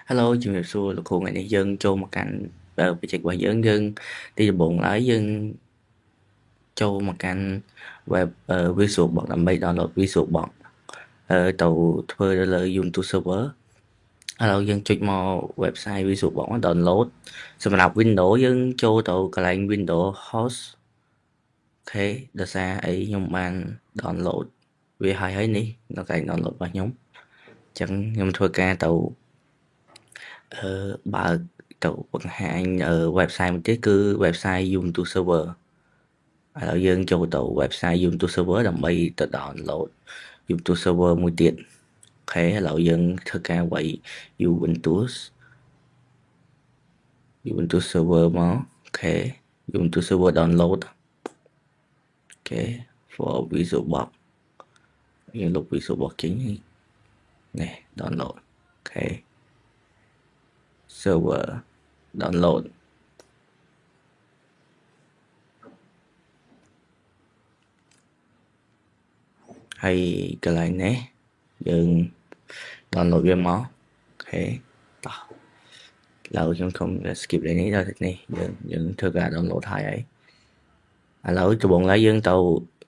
Hello,ជំរាបសួរលោកគ្រូថ្ងៃនេះយើងចូលមកកាន់បច្ចេករបស់យើងទីដំបូងឡើយយើងចូលមកកាន់ web VisualBox ដើម្បី download VisualBox ទៅធ្វើទៅលើ Ubuntu server ឥឡូវយើងចុចមក website VisualBox download សម្រាប់ Windows យើងចូលទៅកន្លែង Windows host អូខេដោយសារអីខ្ញុំបាន download វាហើយនេះនៅកន្លែង download របស់ខ្ញុំអញ្ចឹងខ្ញុំធ្វើការទៅបើកទៅបង្ហាញwebsite មួយទៀតគឺ website Ubuntu server ឥឡូវយើងចូលទៅ website Ubuntu server ដើម្បីទៅ download Ubuntu server មួយទៀតអូខេឥឡូវយើងធ្វើការវាយ Ubuntu server មកអូខេ Ubuntu server download អូខេ for VisualBox យើងលុប VisualBox ចេញនេះ download អូខេ server download ហើយកន្លែងនេះយើង download វាមកអូខេតោះឥឡូវខ្ញុំខ្ញុំ skip លេខនេះដល់នេះយើងធ្វើការ download ហើយឥឡូវដំបូងឡើយយើងទៅ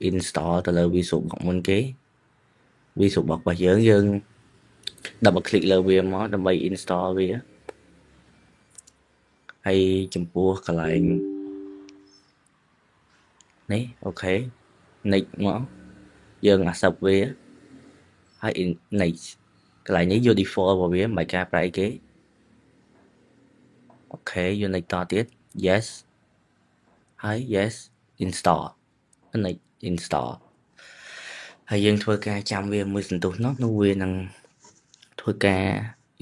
install ទៅលើ VisualBox មុនគេ VisualBox របស់យើង double click លើវាមកដើម្បី install វាហើយចំពោះកន្លែងនេះអូខេ next មកយើង accept វាហើយ next កន្លែងនេះយក default របស់វាមិនបាច់ការប្រែគេអូខេយក next តទៀត yes ហើយ yes install next install ហើយយើងធ្វើការចាំវាមួយសន្ទុះនោះវានឹងធ្វើការ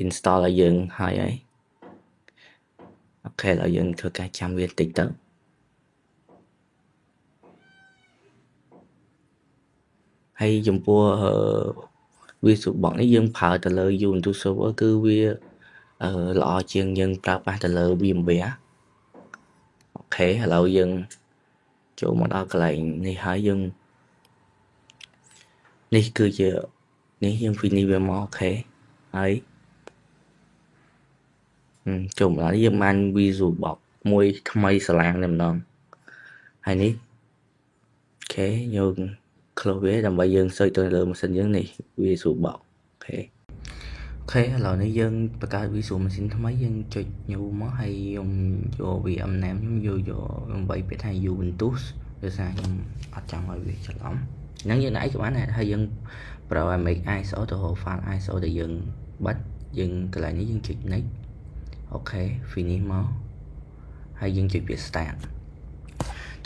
install ឲ្យយើងហើយអូខេឥឡូវយើងធ្វើការចាំវាតិចទៅហើយចំពោះVisualBox នេះយើងប្រើទៅលើ Ubuntu server គឺវាល្អជាងយើងប្រើប្រាស់ទៅលើ VMware អូខេឥឡូវយើងចូលមកដល់កន្លែងនេះហើយយើងនេះគឺជានេះយើង finish វាមកអូខេហើយចូលមកដល់យើងបាន VisualBox មួយថ្មីស្លាងតែម្ដងហើយនេះអូខេយើង close វាដើម្បីយើង search ទៅលើម៉ាស៊ីនយើងនេះ VisualBox អូខេឥឡូវនេះយើងបង្កើត Visual Machine ថ្មីយើងចុច new មកហើយខ្ញុំយក VM name ខ្ញុំខ្ញុំវាយពាក្យថា Ubuntu ដោយសារខ្ញុំអត់ចង់ឲ្យវាច្រឡំហ្នឹងយើងដាក់អីក៏បានដែរហើយយើងប្រើ make ISO ទៅ file ISO ដែលយើងបិទយើងកន្លែងនេះយើងចុច next អូខេ finish មកហើយយើងចុចពាក្យ start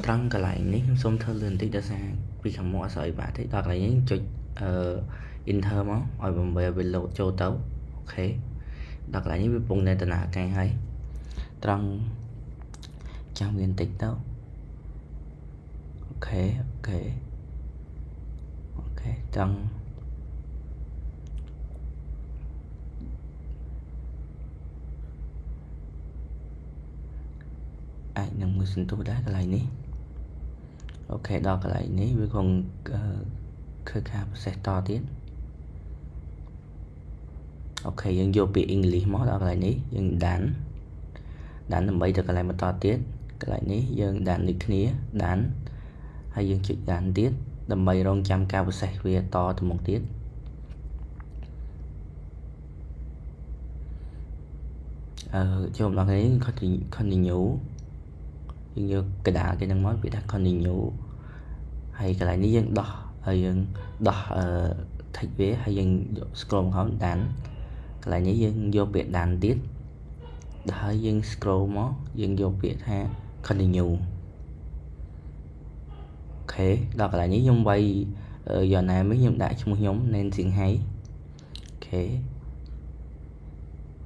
ត្រង់កន្លែងនេះខ្ញុំសូមធ្វើលឿនបន្តិចដោយសារពីខាងមុខអត់ស្អីបាក់ទេដល់កន្លែងនេះចុចenter មកឲ្យបំពេវា load ចូលទៅអូខេដល់កន្លែងនេះវាពងនៅដំណើរការហើយត្រង់ចាំវាបន្តិចទៅអូខេត្រង់អាចនឹងមួយសន្ទុះដែរកន្លែងនេះអូខេដល់កន្លែងនេះវាគង់ធ្វើការ process តទៀតអូខេយើងយកពាក្យ English មកដល់កន្លែងនេះយើងដានដើម្បីទៅកន្លែងបន្តទៀតកន្លែងនេះយើងដានដូចគ្នាដានហើយយើងចុចដានទៀតដើម្បីរងចាំការ process វាតទៅមុខទៀតចូលដល់នេះ continue យើងយកកដាលគេនឹងមកវាថា continue ហើយកន្លែងនេះយើងដោះហើយយើងដោះtext វាហើយយើង scroll មកដានកន្លែងនេះយើងយកពាក្យដានទៀតដល់ហើយយើង scroll មកយើងយកពាក្យថា continue អូខេដល់កន្លែងនេះខ្ញុំវាយ your name ខ្ញុំដាក់ឈ្មោះខ្ញុំ Nancy Hai អូ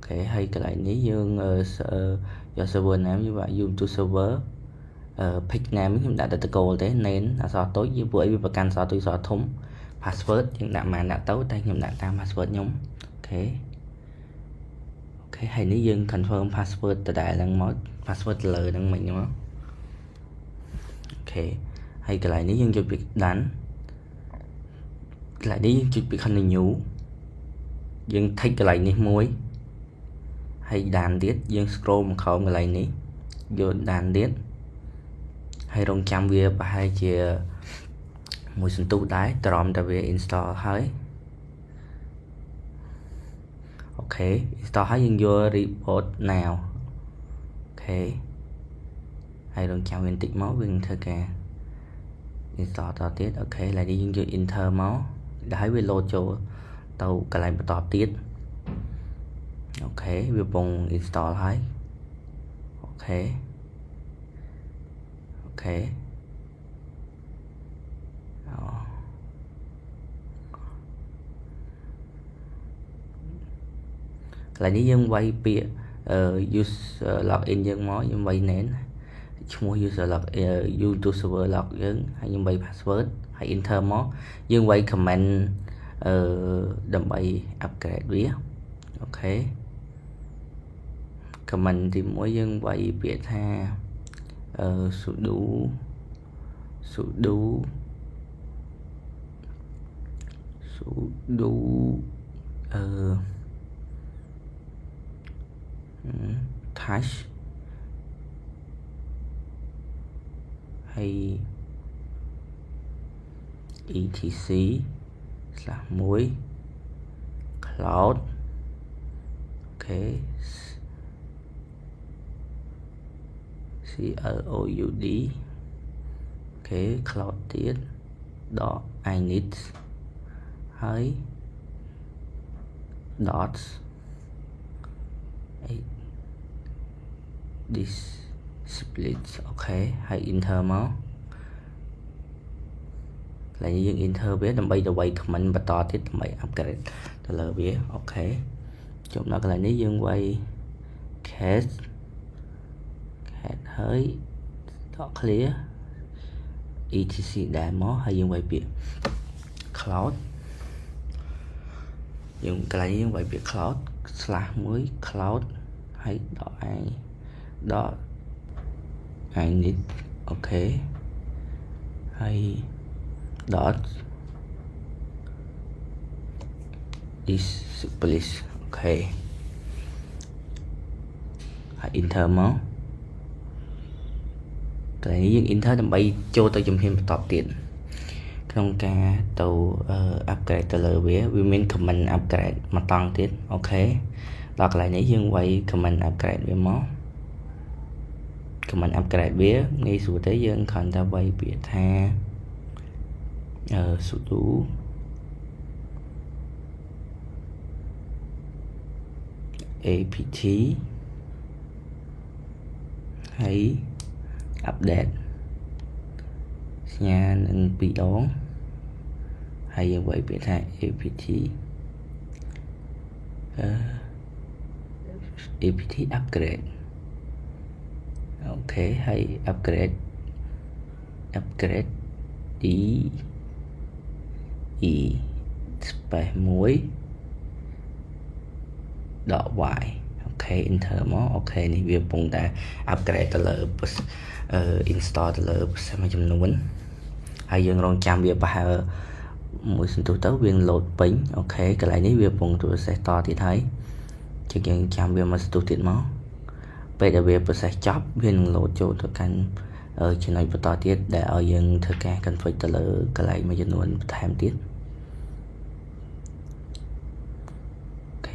ខេហើយកន្លែងនេះយើងយក server name យើងដាក់ Ubuntu server page name ខ្ញុំដាក់តកូលទេ name អក្សរតូចយើងពួកអីវាប្រកាន់អក្សរតូចអក្សរធំ password យើងដាក់មកដាក់ទៅតែខ្ញុំដាក់តាម password ខ្ញុំអូខេហើយនេះយើង confirm password ដដែលហ្នឹងមក password លើហ្នឹងមិញមកអូខេហើយកន្លែងនេះយើងចុចពី done កន្លែងនេះយើងចុចពី continue យើង take កន្លែងនេះមួយ hay đàn tiết dương scroll một khẩu người này ní vô đàn tiết hay rong chăm về và hay chia một sinh tu đáy tròn ta về install hơi ok install hết dương vô report nào ok hay rong chăm viên tích máu viên thơ kè install tao tiết ok lại đi dương vô enter máu đáy về lô chỗ tao cả lại một tọt tiết ok về bùng install hết ok ok lại đi dân quay bịa user login dân mó dân quay nén mua user log YouTube server log dân hay dân quay password hay enter mó dân quay comment đầm bay upgrade vía ok comment thì mỗi dân quay bịa tha sudo hash hay etc là muối cloud ok cloud ok cloud tiết đó I need hay dot this split ok hay enter máu lại như enter biết đâm bay đầu quay comment và to thiết mày upgrade từ lời biết ok chúng nó là nếu dương quay case hơi đó clear etc đại mó hay dương quay việc cloud dùng cái dương quay việc cloud slash mới cloud hay đó I need ok hay dot this please ok hãy enter máu cái những enter đầm bay cho tôi dùng thêm tọt tiền trong ca tàu upgrade từ lời vía women comment upgrade mà tăng tiết ok đọc lại nãy dương quay comment upgrade với máu comment upgrade vía ngay số thế dương còn ta quay biệt tha sudo apt hay update nha nên bị đón hay như vậy biệt tha apt apt upgrade ok hay upgrade đi space muối đỏ hoài ok enter mó ok này việc bùng đã upgrade từ lời install từ lời xem chấm nón hay dương rong chăm việc bà mỗi sinh tố tấu viên load pin ok cái lại này việc bùng tôi sẽ to thì thấy chỉ cần chăm việc mà tôi tiện máu bây giờ việc sẽ chop viên load cho tôi cần ở trên này to tiết để ở dân thực ca cần phải từ lời cái lại mà dân luôn thêm tiết ok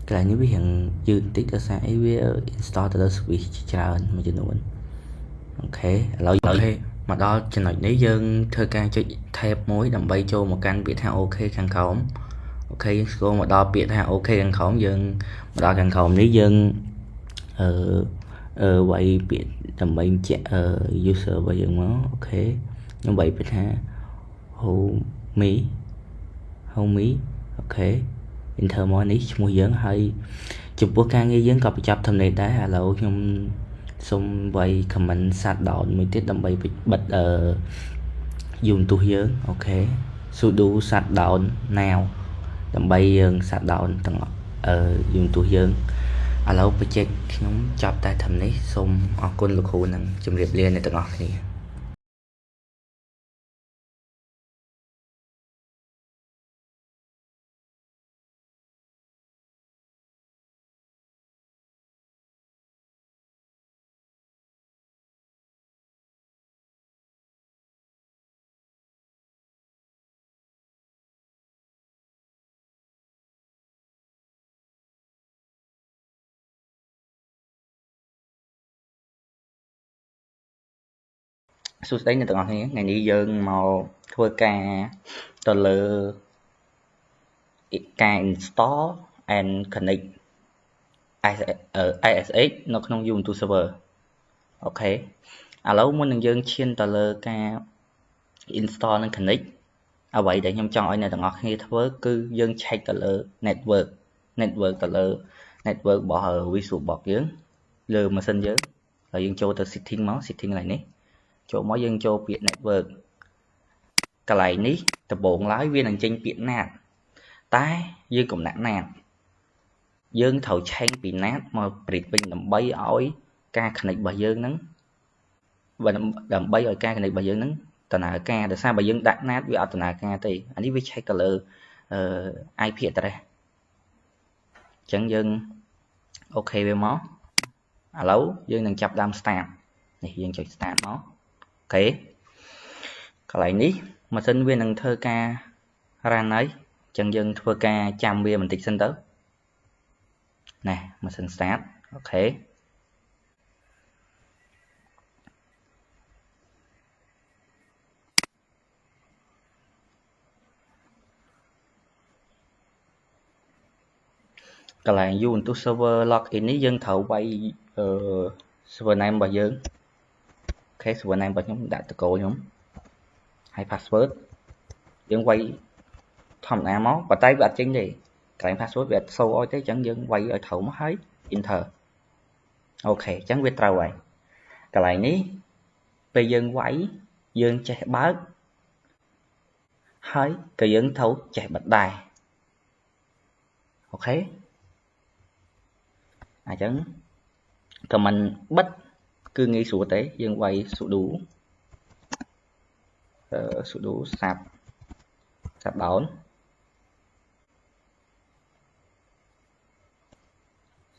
cái này nếu biết hiện dư tích ở xa ấy với install từ switch chào mà dân luôn ok lỗi ok mà đó trên này nếu dân thơ ca cho thép mối đầm bay cho một căn biệt thang ok khăn khổng ok cô mà đo biệt thang ok khăn khổng dân mà đo khăn khổng nếu dân vậy biệt đầm bay chạy user và dân nó ok như vậy biệt thang homie ok enter mọi ní mua dẫn hay chụp bữa can nghi dẫn copy chập thầm này đá hà lộ trong xong vậy comment sát đòn mới tiết đâm bay bật dùng tu hướng ok sudo sát đòn nào đâm bay sát đòn tầng dùng tu hướng alo phải check nhóm chập tại thầm này xong ở con lục hồ năng chụp riệp liên này tầng ngọt thì សួស្តីអ្នកទាំងអស់គ្នាថ្ងៃនេះយើងមកធ្វើការទៅលើការ install and connect ISX នៅក្នុង Ubuntu server អូខេឥឡូវមុននឹងយើងឈានទៅលើការ install និង connect អ្វីដែលខ្ញុំចង់ឲ្យអ្នកទាំងអស់គ្នាធ្វើគឺយើង check ទៅលើ network ទៅលើ network របស់ VisualBox យើងលើម៉ាស៊ីនយើងហើយយើងចូលទៅ setting មក setting កន្លែងនេះចូលមកយើងចូលពាក្យ network កន្លែងនេះដំបូងឡើយវានឹងចេញពាក្យ NAT តែយើងកុំដាក់ NAT យើងត្រូវឆេញពី NAT មក print វិញដើម្បីឲ្យការ connect របស់យើងហ្នឹងដើម្បីឲ្យការ connect របស់យើងហ្នឹងដំណើរការដោយសារបើយើងដាក់ NAT វាអត់ដំណើរការទេអានេះវា check ទៅលើ IP address អញ្ចឹងយើងអូខេវាមកឥឡូវយើងនឹងចាប់ដើម start នេះយើងចុច start មកអូខេកន្លែងនេះម៉ាស៊ីនវានឹងធ្វើការ run ហើយអញ្ចឹងយើងធ្វើការចាំវាបន្តិចសិនទៅណែម៉ាស៊ីន start អូខេកន្លែង Ubuntu server login នេះយើងត្រូវវាយserver name របស់យើងអូខេ server name របស់ខ្ញុំដាក់តកូលខ្ញុំហើយ password យើងវាយធម្មតាមកប៉ុន្តែវាអត់ចេញទេកន្លែង password វាអត់សូឲ្យទេអញ្ចឹងយើងវាយឲ្យត្រូវមកហើយ enter អូខេអញ្ចឹងវាត្រូវហើយកន្លែងនេះពេលយើងវាយយើងចេះបើកហើយក៏យើងត្រូវចេះបិទដែរអូខេអញ្ចឹង comment បិទគឺងាយស្រួលទេយើងវាយ sudo shut down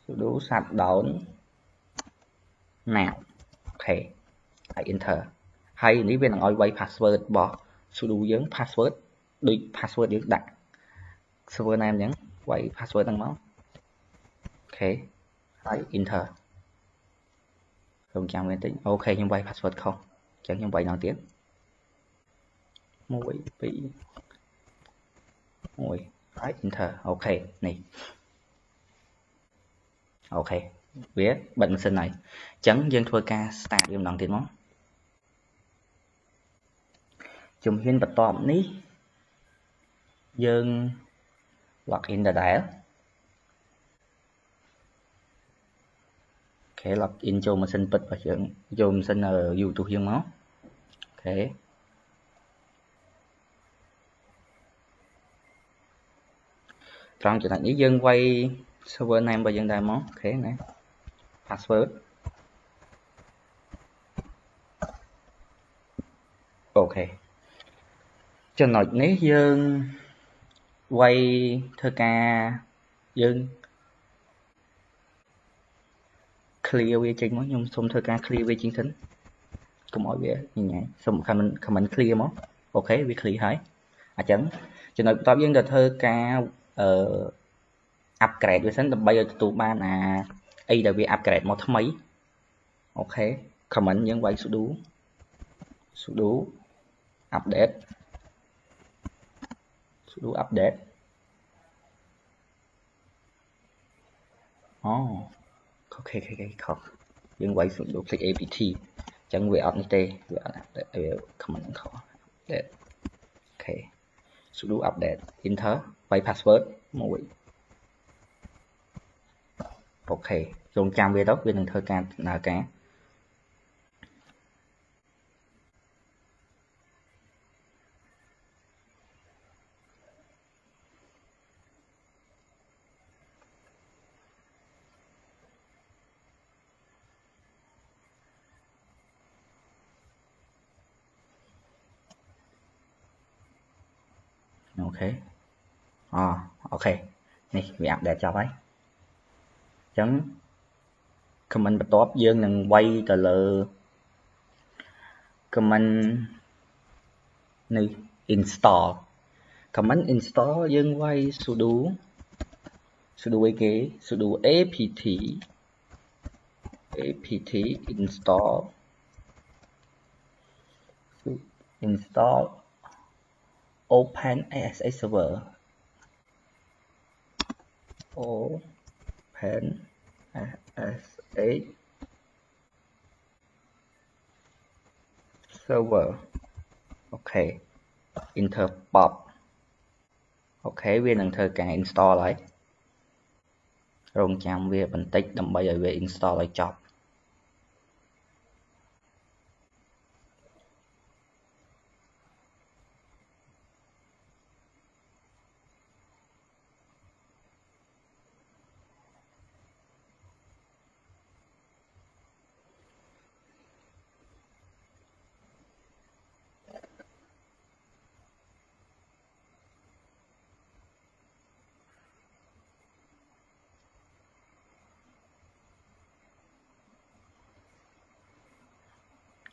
sudo shut down now អូខេហើយ enter ហើយនេះវានឹងឲ្យវាយ password របស់ sudo យើង password ដូច password យើងដាក់ server name អញ្ចឹងវាយ password ហ្នឹងមកអូខេហើយ enter រងចាំវាបន្តិចអូខេខ្ញុំវាយ password ខុសអញ្ចឹងខ្ញុំវាយដល់ទៀត1 2 1ហើយ enter អូខេនេះអូខេវាបិទម៉ាស៊ីនហើយអញ្ចឹងយើងធ្វើការ start វាម្ដងទៀតមកជំហានបន្ទាប់នេះយើង login ដដែលអូខេ login ចូលម៉ាស៊ីនពិតរបស់យើងចូលម៉ាស៊ីន YouTube យើងមកអូខេត្រង់ចំណុចនេះយើងវាយ server name របស់យើងដែរមកអូខេណា password អូខេចំណុចនេះយើងវាយធ្វើការយើង clear វាចេញមកខ្ញុំសូមធ្វើការ clear វាចេញសិនកុំឲ្យវាញញ៉ៃសូម comment clear មកអូខេវា clear ហើយអញ្ចឹងចំណុចបន្ទាប់យើងទៅធ្វើការ upgrade វាសិនដើម្បីឲ្យទទួលបានអីដែលវា upgrade មកថ្មីអូខេ comment យើងវាយ sudo update អូខេខុសយើងវាយ sudo click apt អញ្ចឹងវាអត់នេះទេវាអត់ comment ខុស update អូខេ sudo update enter វាយ password 1អូខេរងចាំវាទៅវានឹងធ្វើការដំណើរការអូខេអូខេនេះវា update ចប់ហើយអញ្ចឹង comment បន្ទាប់យើងនឹងវាយទៅលើ comment នេះ install comment install យើងវាយ sudo អីគេ sudo apt install install open ASA server open ASA server ok enter pop អូខេវានឹងធ្វើការ install ហើយរងចាំវាបន្តិចដើម្បីឲ្យវា install ឲ្យចប់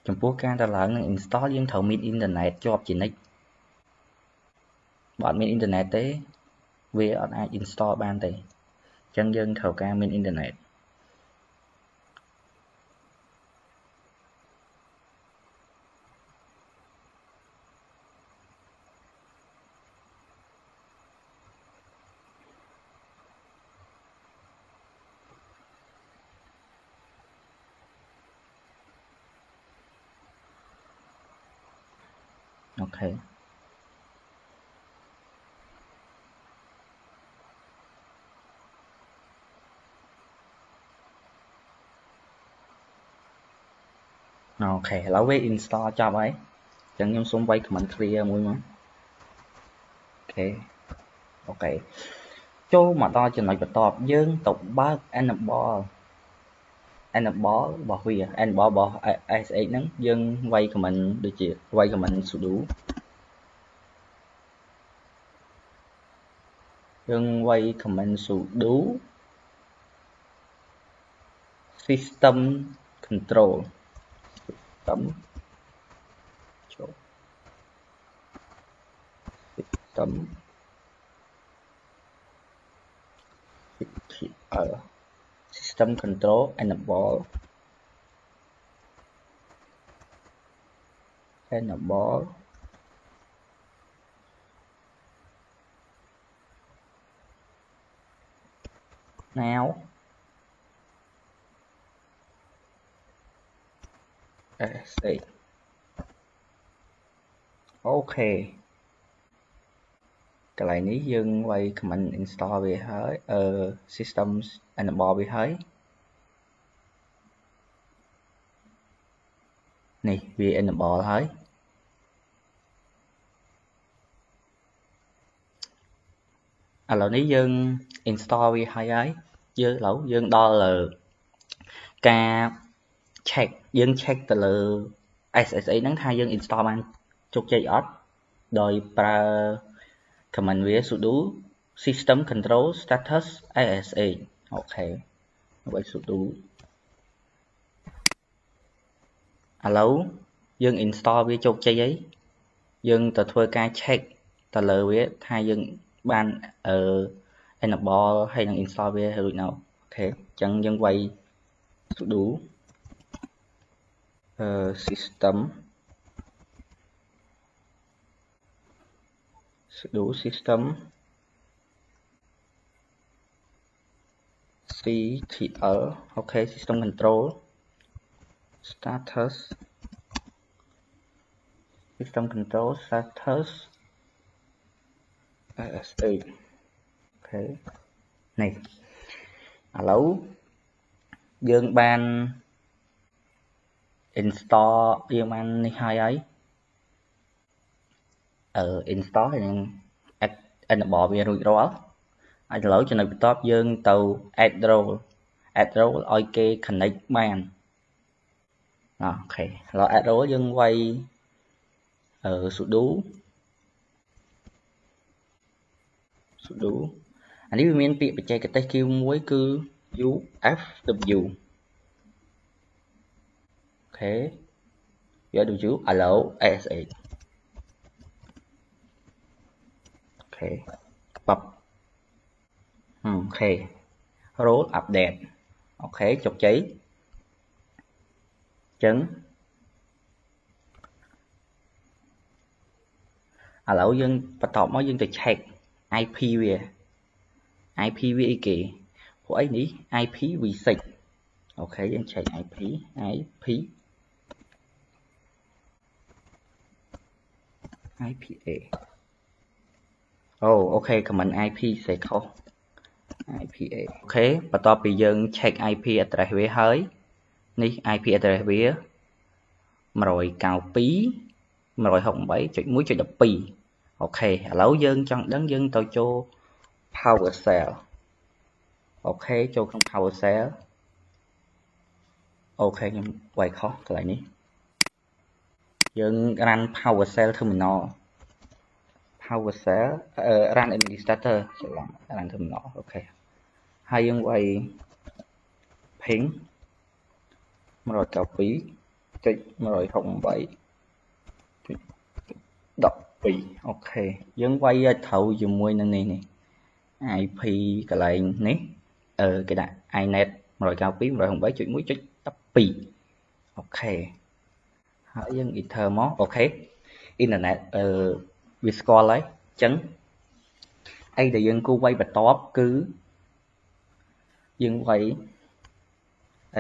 ចំពោះការដំឡើងនឹង install យើងត្រូវមានអ៊ីនធឺណិតជាប់ជានិច្ចបើអត់មានអ៊ីនធឺណិតទេវាអត់អាច install បានទេអញ្ចឹងយើងត្រូវការមានអ៊ីនធឺណិតអូខេអូខេឥឡូវវា install ចប់ហើយអញ្ចឹងខ្ញុំសូមវាយ command clear មួយមកអូខេចូលមកដល់ចំណុចបន្ទាប់យើងទៅបើក enable របស់វា enable របស់ SH ហ្នឹងយើងវាយ command ដូចជាវាយ command sudo យើងវាយ command sudo system control system system control enable now SA អូខេកន្លែងនេះយើងវាយ command install វាហើយ system enable វាហើយនេះវា enable ហើយឥឡូវនេះយើង install វាហើយយើងឥឡូវយើងដល់ការ check យើង check ទៅលើ SSH ហ្នឹងថាយើង install បានជោគជ័យអត់ដោយប្រើ command វា sudo system control status SSH អូខេបើ sudo ឥឡូវយើង install វាជោគជ័យហើយយើងទៅធ្វើការ check ទៅលើវាថាយើងបាន enable ហើយនឹង install វារួចនៅអូខេអញ្ចឹងយើងវាយ sudo system ctl អូខេ system control status system control status SSH អូខេនេះឥឡូវយើងបាន install យើងបាននេះហើយinstall ហើយនឹង enable វារួចរាល់ហើយឥឡូវចំណុចបន្ទាប់យើងទៅ add role ឲ្យគេ connect បានអូខេឥឡូវ add role យើងវាយsudo អានេះវាមានពាក្យបច្ចេកទេស Q មួយគឺ UFW អូខេ UFW allow SSH អូខេបបអូខេ role update អូខេជោគជ័យអញ្ចឹង ឥឡូវយើងបន្តមកយើងទៅ check IP វា IP វាអីគេព្រោះអីនេះ IP v6 អូខេយើង check IP IPA អូខេ comment IP សេខុស IPA អូខេបន្ទាប់ពីយើង check IP address វាហើយនេះ IP address វា 192.168.12 អូខេឥឡូវយើងចង់ដឹងយើងទៅចូល PowerShell អូខេចូលក្នុង PowerShell អូខេខ្ញុំវាយខុសកន្លែងនេះយើង run PowerShell terminal PowerShell run administrator ច្រឡំ run terminal អូខេហើយយើងវាយ ping 192.168.12 អូខេយើងវាយឲ្យត្រូវជាមួយនឹងនេះ IP កន្លែងនេះគេដាក់ inet 192.168.1.12 អូខេហើយយើង enter មកអូខេ internet វាស្គាល់ហើយអញ្ចឹងអីដែលយើងគួរវាយបន្ទាប់គឺយើងវាយ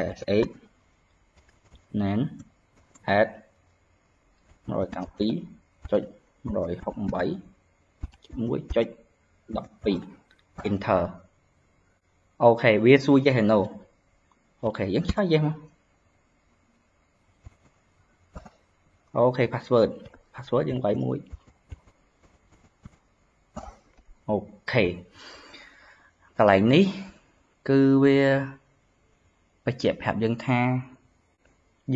ASH nan add 192.168.1.12 enter អូខេវាសួរ yes or no អូខេយើងឆ្លើយ yes មកអូខេ password យើងវាយមួយអូខេកន្លែងនេះគឺវាបញ្ជាក់ប្រាប់យើងថា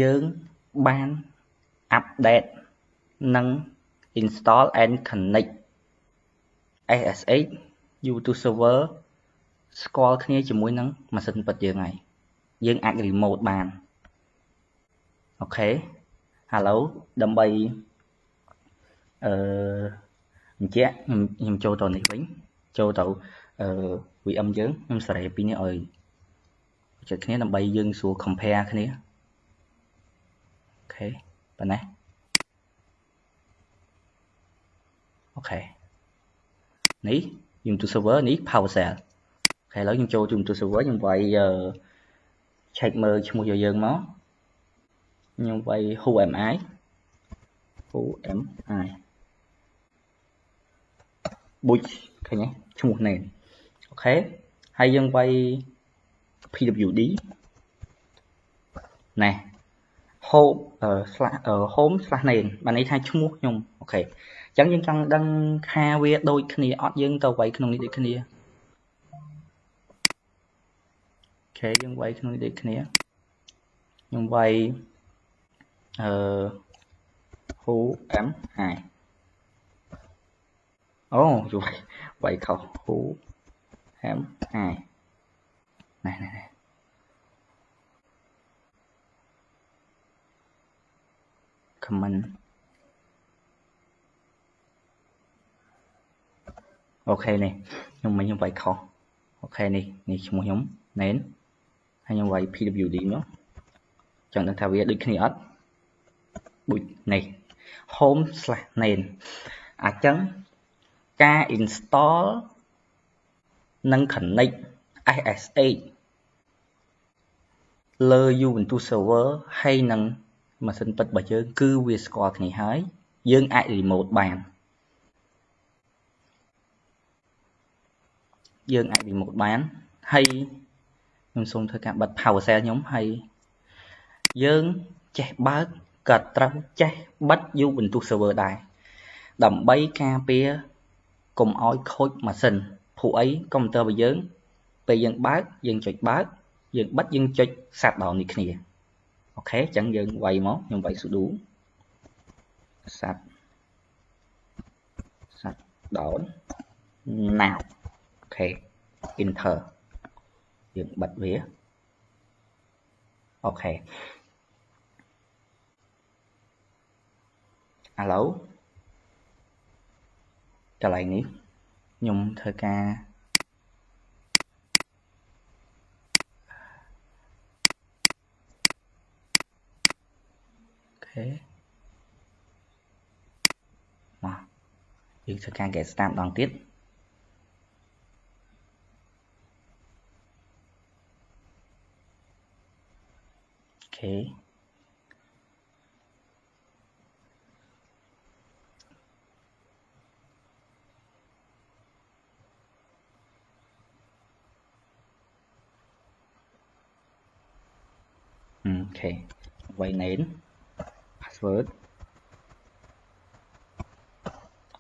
យើងបាន update និង install and connect SSH U2 server ស្គាល់គ្នាជាមួយនឹងម៉ាស៊ីនពិតយើងហើយយើងអាច remote បានអូខេឥឡូវដើម្បីបញ្ជាក់ខ្ញុំចូលទៅនេះវិញចូលទៅVM យើងខ្ញុំសេរីពីនេះឲ្យចិត្តគ្នាដើម្បីយើងស្រួល compare គ្នាអូខេប៉ុណ្ណេះអូខេនេះ U2 server នេះ PowerShell អូខេឥឡូវខ្ញុំចូល U2 server ខ្ញុំវាយ check មើលឈ្មោះយើងមកខ្ញុំវាយ who am I បុចឃើញទេឈ្មោះ name អូខេហើយយើងវាយ pwd ណែ home/name បានន័យថាឈ្មោះខ្ញុំអូខេអញ្ចឹងយើងចង់ដឹងថាវាដូចគ្នាអត់យើងទៅវាយក្នុងនេះដូចគ្នាអូខេយើងវាយក្នុងនេះដូចគ្នាខ្ញុំវាយwho am I អូជួយវាយខុស who am I ណែcomment អូខេនេះខ្ញុំវាយខុសអូខេនេះឈ្មោះខ្ញុំ name ហើយខ្ញុំវាយ pwd មកចង់ដឹងថាវាដូចគ្នាអត់ដូចនេះ home/name អញ្ចឹងការ install និង connect SSH លើ Ubuntu server ហើយនឹងម៉ាស៊ីនពិតរបស់យើងគឺវាស្គាល់គ្នាហើយយើងអាច remote បានហើយខ្ញុំសូមធ្វើការបិទ PowerShell ខ្ញុំហើយយើងចេះបើកក៏ត្រូវចេះបិទ Ubuntu server ដែរដើម្បីការពារកុំឲ្យខូចម៉ាស៊ីនព្រោះអីកុំព្យូទ័ររបស់យើងពេលយើងបើកយើងចុចបើកយើងបិទយើងចុច shutdown នេះគ្នាអូខេអញ្ចឹងយើងវាយមកខ្ញុំវាយ sudo shutdown now អូខេ enter យើងបិទវាអូខេឥឡូវកន្លែងនេះខ្ញុំធ្វើការអូខេមក យើងធ្វើការ get start ម្ដងទៀតអូខេអូខេ way name password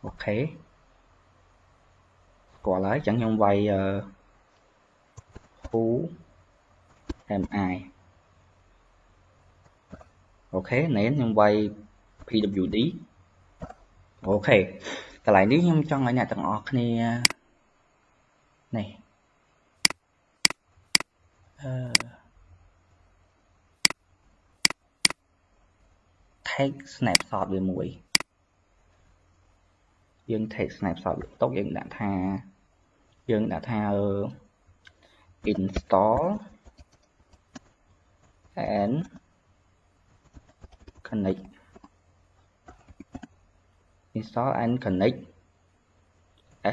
អូខេស្គាល់ហើយអញ្ចឹងខ្ញុំវាយ who am I អូខេ name ខ្ញុំវាយ pwd អូខេកន្លែងនេះខ្ញុំចង់ឲ្យអ្នកទាំងអស់គ្នានេះ take snapshot វាមួយយើង take snapshot វាទុកយើងដាក់ថា install and connect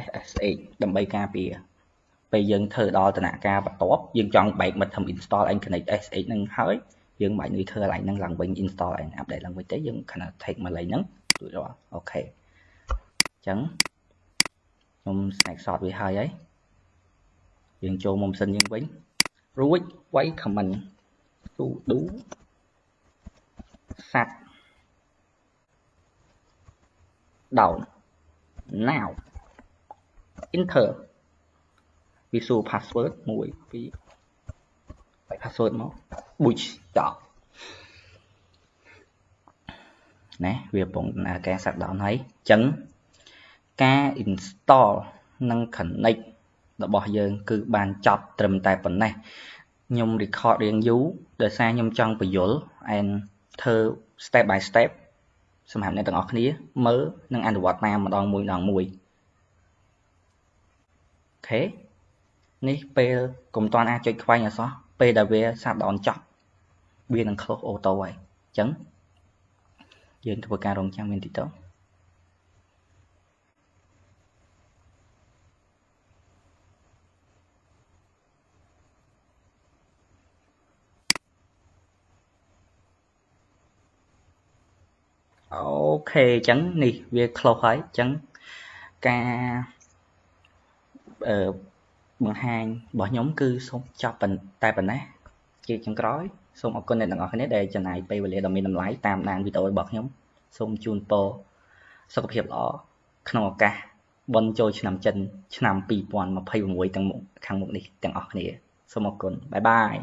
SSH ដើម្បីការពារពេលយើងធ្វើដល់ដំណាក់កាលបន្ទាប់យើងចង់បែកមិត្តធ្វើ install and connect SSH នឹងហើយយើងមិនបាច់នឹងធ្វើកន្លែងហ្នឹងឡើងវិញ install and update ឡើងវិញទេយើងគ្រាន់តែ take មកកន្លែងហ្នឹងរួចរាល់អូខេអញ្ចឹងខ្ញុំ snapshot វាហើយយើងចូលមកម៉ាស៊ីនយើងវិញរួចវាយ comment sudo sat down now enter visual password 1 2បាយ password មក buch តណាវាកំពុងដំណើរការ sat down ហើយអញ្ចឹងការ install និង connect របស់យើងគឺបានចប់ត្រឹមតែប៉ុណ្ណេះខ្ញុំ record រៀងយូរដោយសារខ្ញុំចង់បញ្យល់ and ធ្វើ step by step សម្រាប់អ្នកទាំងអស់គ្នាមើលនិងអនុវត្តតាមម្ដងមួយអូខេនេះពេលកុំតាន់អាចចុចខ្វែងអសោះពេលដែលវាសាប់ដល់ចប់វានឹង close auto ហើយអញ្ចឹងយើងធ្វើការរងចាំមានតិចទៅអូខេអញ្ចឹងនេះវា close ហើយអញ្ចឹងការបង្ហាញរបស់ខ្ញុំគឺសូមចប់តែប៉ុណ្ណេះជាចុងក្រោយសូមអរគុណអ្នកទាំងអស់គ្នាដែលចំណាយពេលវេលាដ៏មានតម្លៃតាមដានវីដេអូរបស់ខ្ញុំសូមជូនពរសុខភាពល្អក្នុងឱកាសបុណ្យចូលឆ្នាំចិនឆ្នាំ2026ទាំងខាងមុខនេះទាំងអស់គ្នាសូមអរគុណបាយបាយ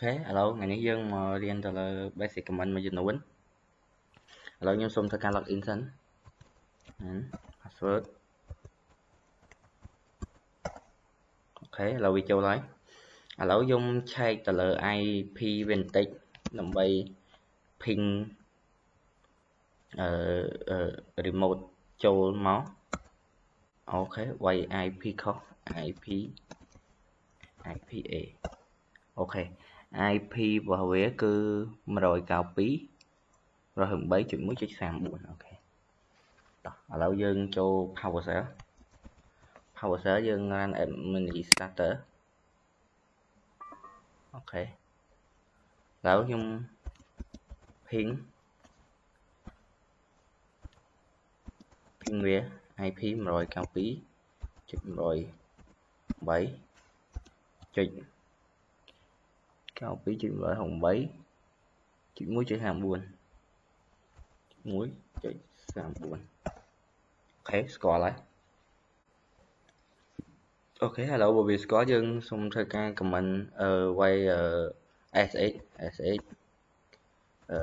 អូខេឥឡូវថ្ងៃនេះយើងមករៀនទៅលើ basic comment មួយចំនួនឥឡូវខ្ញុំសូមធ្វើការ login សិន password អូខេឥឡូវវាចូលហើយឥឡូវខ្ញុំឆែកទៅលើ IP វាបន្តិចដើម្បី ping remote ចូលមកអូខេវាយ IP ខុស IPA អូខេ IP របស់វាគឺ 192.168.1.34 អូខេតោះឥឡូវយើងចូល PowerShell យើង run administrator អូខេឥឡូវខ្ញុំ ping វា IP 192.168.1.34 ok score lại ok hello bởi vì score dương xong thời ca comment quay SX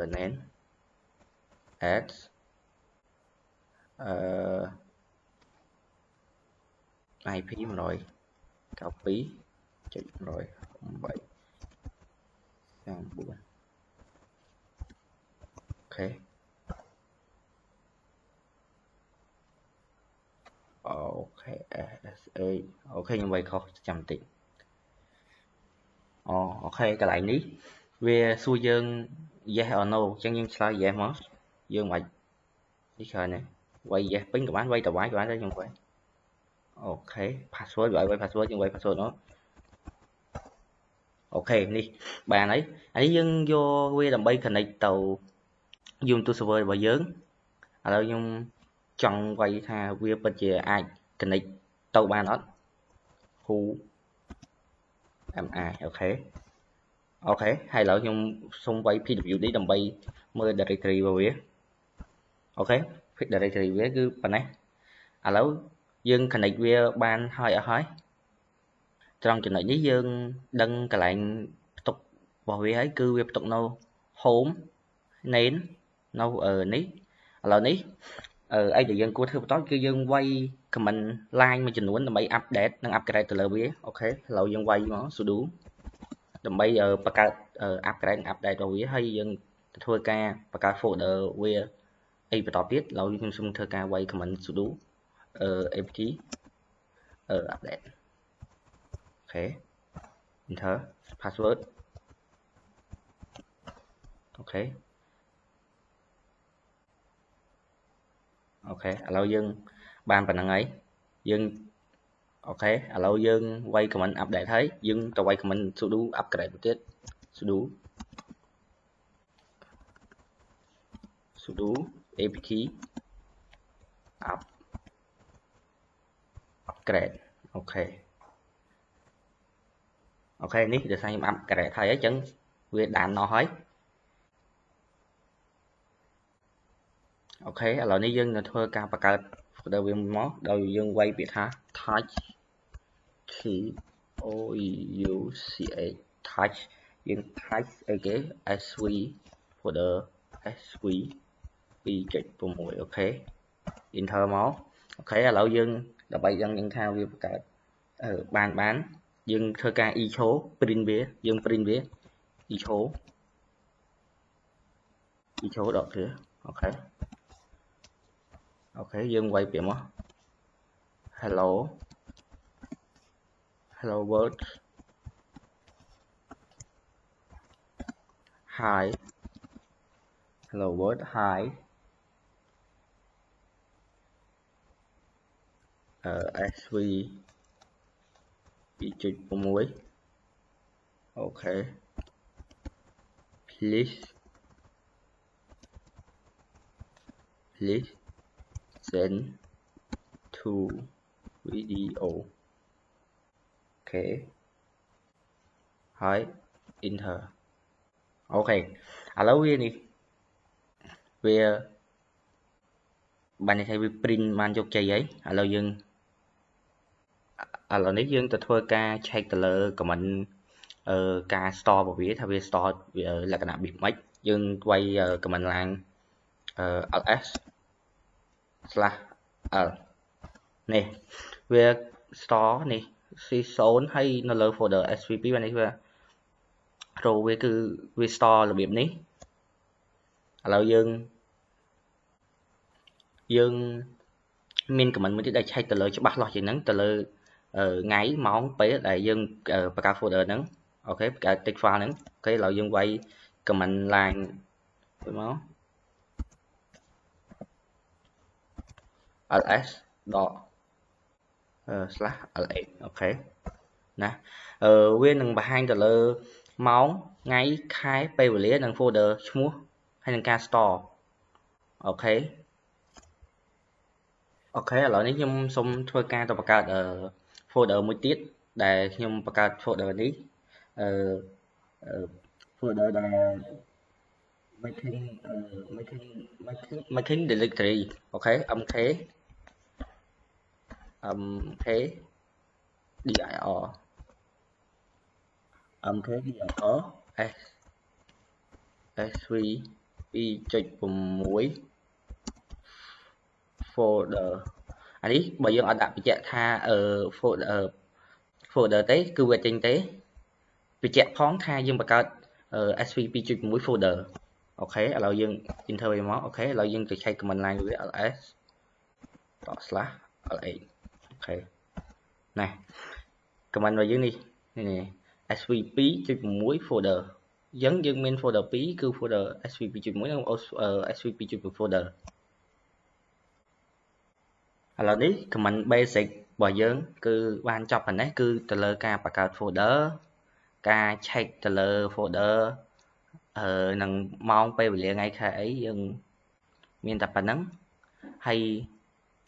nén S IP rồi copy chỉnh rồi 7 sang 4 ok ok SA ok như vậy không chăm tiện ok cái lại ní về xuôi dương yes or no chẳng những sai yes mà dương mạch đi khởi này quay yes pin của bạn quay tờ quái của bạn đây như vậy ok password gọi quay password như vậy password nó ok đi bạn ấy dân vô quê làm bay connect tàu dùng tu server và dớn ở đâu nhưng chọn quay tha quê bên chia ai connect tàu bạn đó who am I ok ok hay là nhưng xung quay PWD làm bay mơ directory vào vía ok fit directory vía cứ bạn này à lâu dương connect với ban hơi ở hỏi trong trường hợp với dương đăng cái lại tục vào vía ấy cứ việc tục nâu home nến nâu ở ní là ní ai tự dân của thứ tối cứ dân quay comment like mà trình muốn là bay update nâng upgrade từ lời vía ok lâu dân quay nó số đủ tầm bây giờ bạc update vào vía hay dân thua ca bạc folder vía ai bắt biết lâu dân xung thơ ca quay comment số đủ em ký update ok enter password ok ok lâu dân ban phần năng ấy dân ok lâu dân quay comment update thấy dân tao quay comment sudo upgrade một tiết sudo apt upgrade ok ok ní để sang upgrade thay ấy chân về đạn nó hết ok là ní dân là thôi ca bạc card đầu viên mó đầu dân quay biệt ha touch T O U C A touch dân touch okay SV folder SV bị chạy vào mũi ok enter máu ok là dân là bây dân nhân thao việc cả bàn bán dân thơ ca y số print vía dân print vía y số đọc thứ ok ok dân quay biển á hello world hi hello world hi SV bị chụp vào mũi ok please send to video ok hỏi enter ok lâu viên đi về bạn này thay vì print man chụp chạy ấy lâu dân lâu nếu dân tôi thôi ca check từ lơ comment ca store vào phía thay vì store là cái nào bị mất dân quay comment lang ls slash nè về store nè si số hay nó lơ folder svp bên này về rồi về cứ về store là điểm ní lâu dương min của mình mới đây check từ lơ cho bắt lo chỉ nắng từ lơ ngáy món bé là dương bạc ca folder nắng ok cả tích file nắng cái là dương quay comment lang với nó ls đỏ slash ls ok nè viên đừng bà hai từ lơ máu ngay khai pay với đừng folder mua hay đừng ca store ok ok là nếu nhung xong thôi ca tao bạc ca folderមួយទៀតដែលខ្ញុំបង្កើត folder នេះfolder ដែល making directory ok MK mkdir sv 2.6 folder អានេះបើយើងអត់ដាក់បញ្ជាក់ថា folder ទេគឺវាចេញទេបញ្ជាក់ផងថាយើងបង្កើត sv 2.6 folder អូខេឥឡូវយើង enter វាមកអូខេឥឡូវយើងទៅឆែក command line វា ls /lh អូខេណា command របស់យើងនេះ sv 2.6 folder អញ្ចឹងយើងមាន folder 2 គឺ folder sv 2.1 និង sv 2.6 folder ឥឡូវនេះ command basic របស់យើងគឺបានចប់ប៉ុណ្ណេះគឺទៅលើការបង្កើត folder ការ check ទៅលើ folder នឹងម៉ោងពេលវេលាថ្ងៃខែអីយើងមានតែប៉ុណ្ណឹងហើយ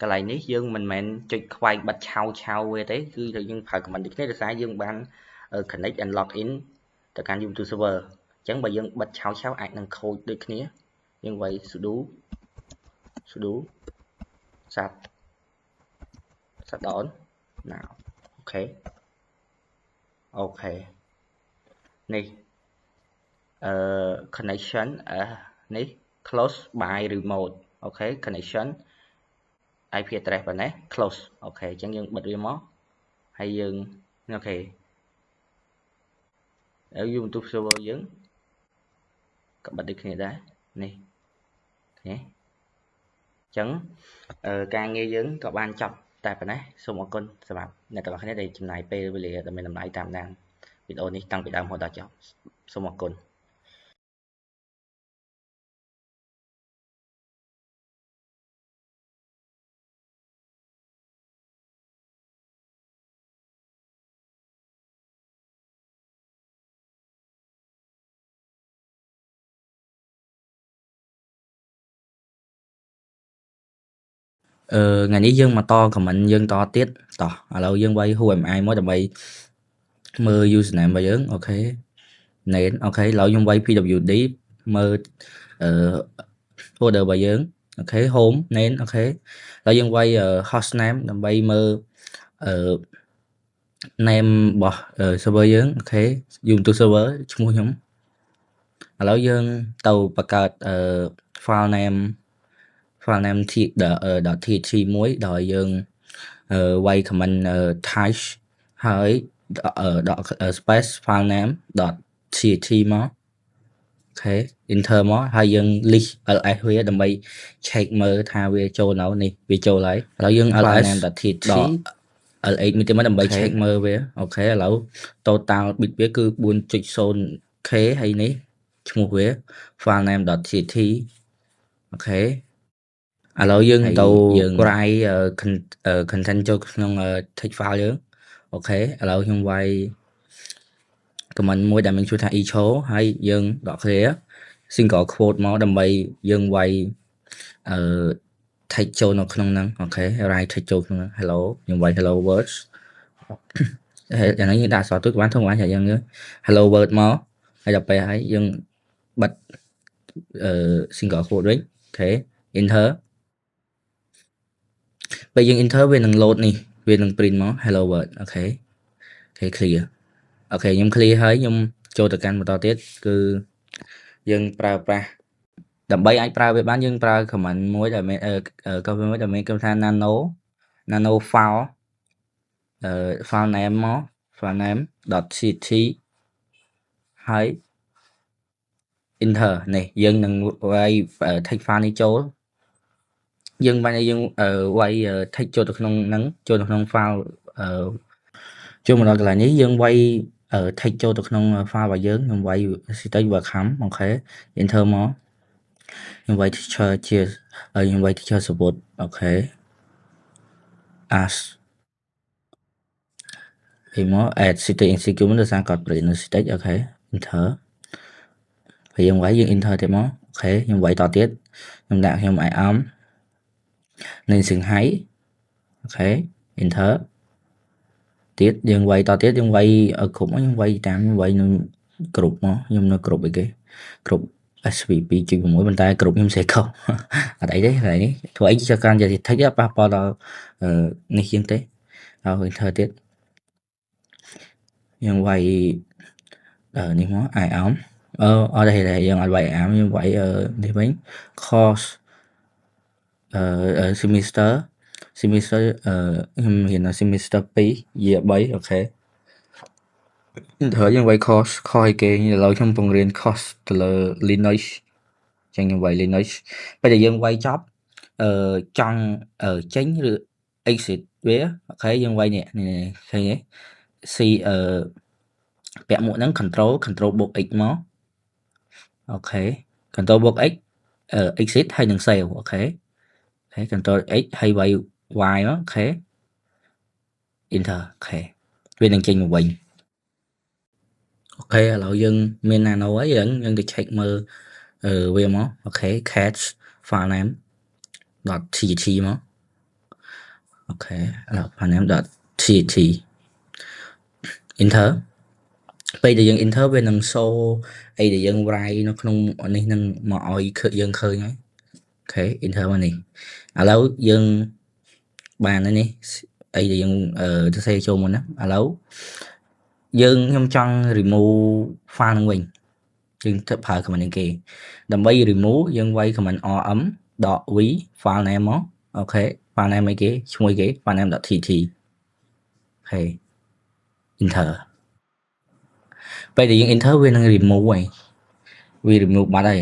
កន្លែងនេះយើងមិនមែនចុចខ្វែងបិទឆៅវាទេគឺយើងប្រើ command នេះគ្នាដោយសារយើងបាន connect and log in ទៅកាន់ YouTube server អញ្ចឹងបើយើងបិទឆៅអាចនឹងខូចដូចគ្នាយើងវាយ sudo shutdown now អូខេនេះconnection នេះ close by remote អូខេ connection IP address ប៉ុណ្ណេះ close អូខេអញ្ចឹងយើងបិទវាមកហើយយើងអូខេហើយ YouTube server យើងក៏បិទដូចគ្នាដែរនេះឃើញអញ្ចឹងការងារយើងក៏បានចប់តែប៉ុណ្ណេះសូមអរគុណសម្រាប់អ្នកទាំងអស់គ្នាដែលចំណាយពេលវេលាដ៏មានតម្លៃតាមដានវីដេអូនេះតាំងពីដើមរហូតដល់ចប់សូមអរគុណថ្ងៃនេះយើងមកត comment យើងតទៀតតោះឥឡូវយើងវាយ who am I មកដើម្បីមើល username របស់យើងអូខេ name អូខេឥឡូវខ្ញុំវាយ pwd មើលfolder របស់យើងអូខេ home name អូខេឥឡូវយើងវាយ host name ដើម្បីមើលname របស់ server យើងអូខេ YouTube server ឈ្មោះខ្ញុំឥឡូវយើងទៅបង្កើតfile name .txt មួយដោយយើងវាយ command type ហើយspace file name .txt មកអូខេ enter មកហើយយើង list ls វាដើម្បី check មើលថាវាចូលនៅនេះវាចូលហើយឥឡូវយើង ls name.txt ls មួយទៀតមកដើម្បី check មើលវាអូខេឥឡូវ total bit វាគឺ 4.0k ហើយនេះឈ្មោះវា file name.txt អូខេឥឡូវយើងទៅ write content ចូលក្នុង text file យើងអូខេឥឡូវខ្ញុំវាយ command មួយដែលមានឈ្មោះថា echo ហើយយើងដក clear single quote មកដើម្បីយើងវាយtext ចូលនៅក្នុងហ្នឹងអូខេ write text ចូលក្នុង hello ខ្ញុំវាយ hello words យ៉ាងនេះយើងដាក់អក្សរទូចបានធំបានយ៉ាងយើង hello word មកហើយដល់ពេលហើយយើងបិទsingle quote វិញអូខេ enter ពេលយើង enter វានឹង load នេះវានឹង print មក hello world អូខេ clear អូខេខ្ញុំ clear ហើយខ្ញុំចូលទៅកាន់បន្តទៀតគឺយើងប្រើប្រាស់ដើម្បីអាចប្រើវាបានយើងប្រើ command មួយដែលមានcommand មួយដែលមានគេថា nano file file name មក file name.txt ហើយ enter នេះយើងនឹងវាយ text file នេះចូលយើងបានយើងវាយ text ចូលទៅក្នុងហ្នឹងចូលទៅក្នុង file ចូលមកដល់កន្លែងនេះយើងវាយ text ចូលទៅក្នុង file របស់យើងខ្ញុំវាយ stage welcome អូខេ enter មកខ្ញុំវាយ teacher ជាខ្ញុំវាយ teacher support អូខេ as ហើយមក add stage execute ដោយសារគាត់ print នៅ stage អូខេ enter ហើយយើងវាយយើង enter ទៀតមកអូខេខ្ញុំវាយតទៀតខ្ញុំដាក់ខ្ញុំ I am នៅសង្ហៃអូខេ enter ទៀតយើងវាយតទៀតយើងវាយគ្រប់មកខ្ញុំវាយតាមខ្ញុំវាយនៅគ្រប់មកខ្ញុំនៅគ្រប់អីគេគ្រប់ SVP ជួយ6ប៉ុន្តែគ្រប់ខ្ញុំសេខុសអត់អីទេហើយនេះធ្វើអីចកាន់យកតិចប៉ះពាល់ដល់នេះជាងទេហើយ enter ទៀតយើងវាយនេះមក I am អត់ទេយើងអត់វាយ I am យើងវាយនេះវិញ course semester ខ្ញុំរៀនដល់ semester 2 year 3អូខេ enter យើងវាយ course ឲ្យគេឥឡូវខ្ញុំពង្រៀន course ទៅលើ Linux ចឹងខ្ញុំវាយ Linux ពេលដែលយើងវាយចប់ចង់ចេញឬ exit វាអូខេយើងវាយនេះឃើញទេ C ពាក់មួកហ្នឹង control បូក x មកអូខេ control បូក x exit ហើយនឹង save អូខេ control x ហើយវាយ y មកអូខេ enter អូខេវានឹងចេញមកវិញអូខេឥឡូវយើងមាន nano ហើយយើងទៅ check មើលវាមកអូខេ catch file name .txt មកអូខេឥឡូវ file name .txt enter ពេលដែលយើង enter វានឹង show អីដែលយើង write នៅក្នុងនេះនឹងមកឲ្យយើងឃើញហើយអូខេ enter មកនេះឥឡូវយើងបានហើយនេះអីដែលយើងទៅសេចូលមុនណាឥឡូវខ្ញុំចង់ remove file នឹងវិញយើងទៅប្រើ command នេះគេដើម្បី remove យើងវាយ command rm.v file name មកអូខេ file name អីគេឈ្មោះគេ file name.txt អូខេ enter ពេលដែលយើង enter វានឹង remove ហើយវា remove បាត់ហើយ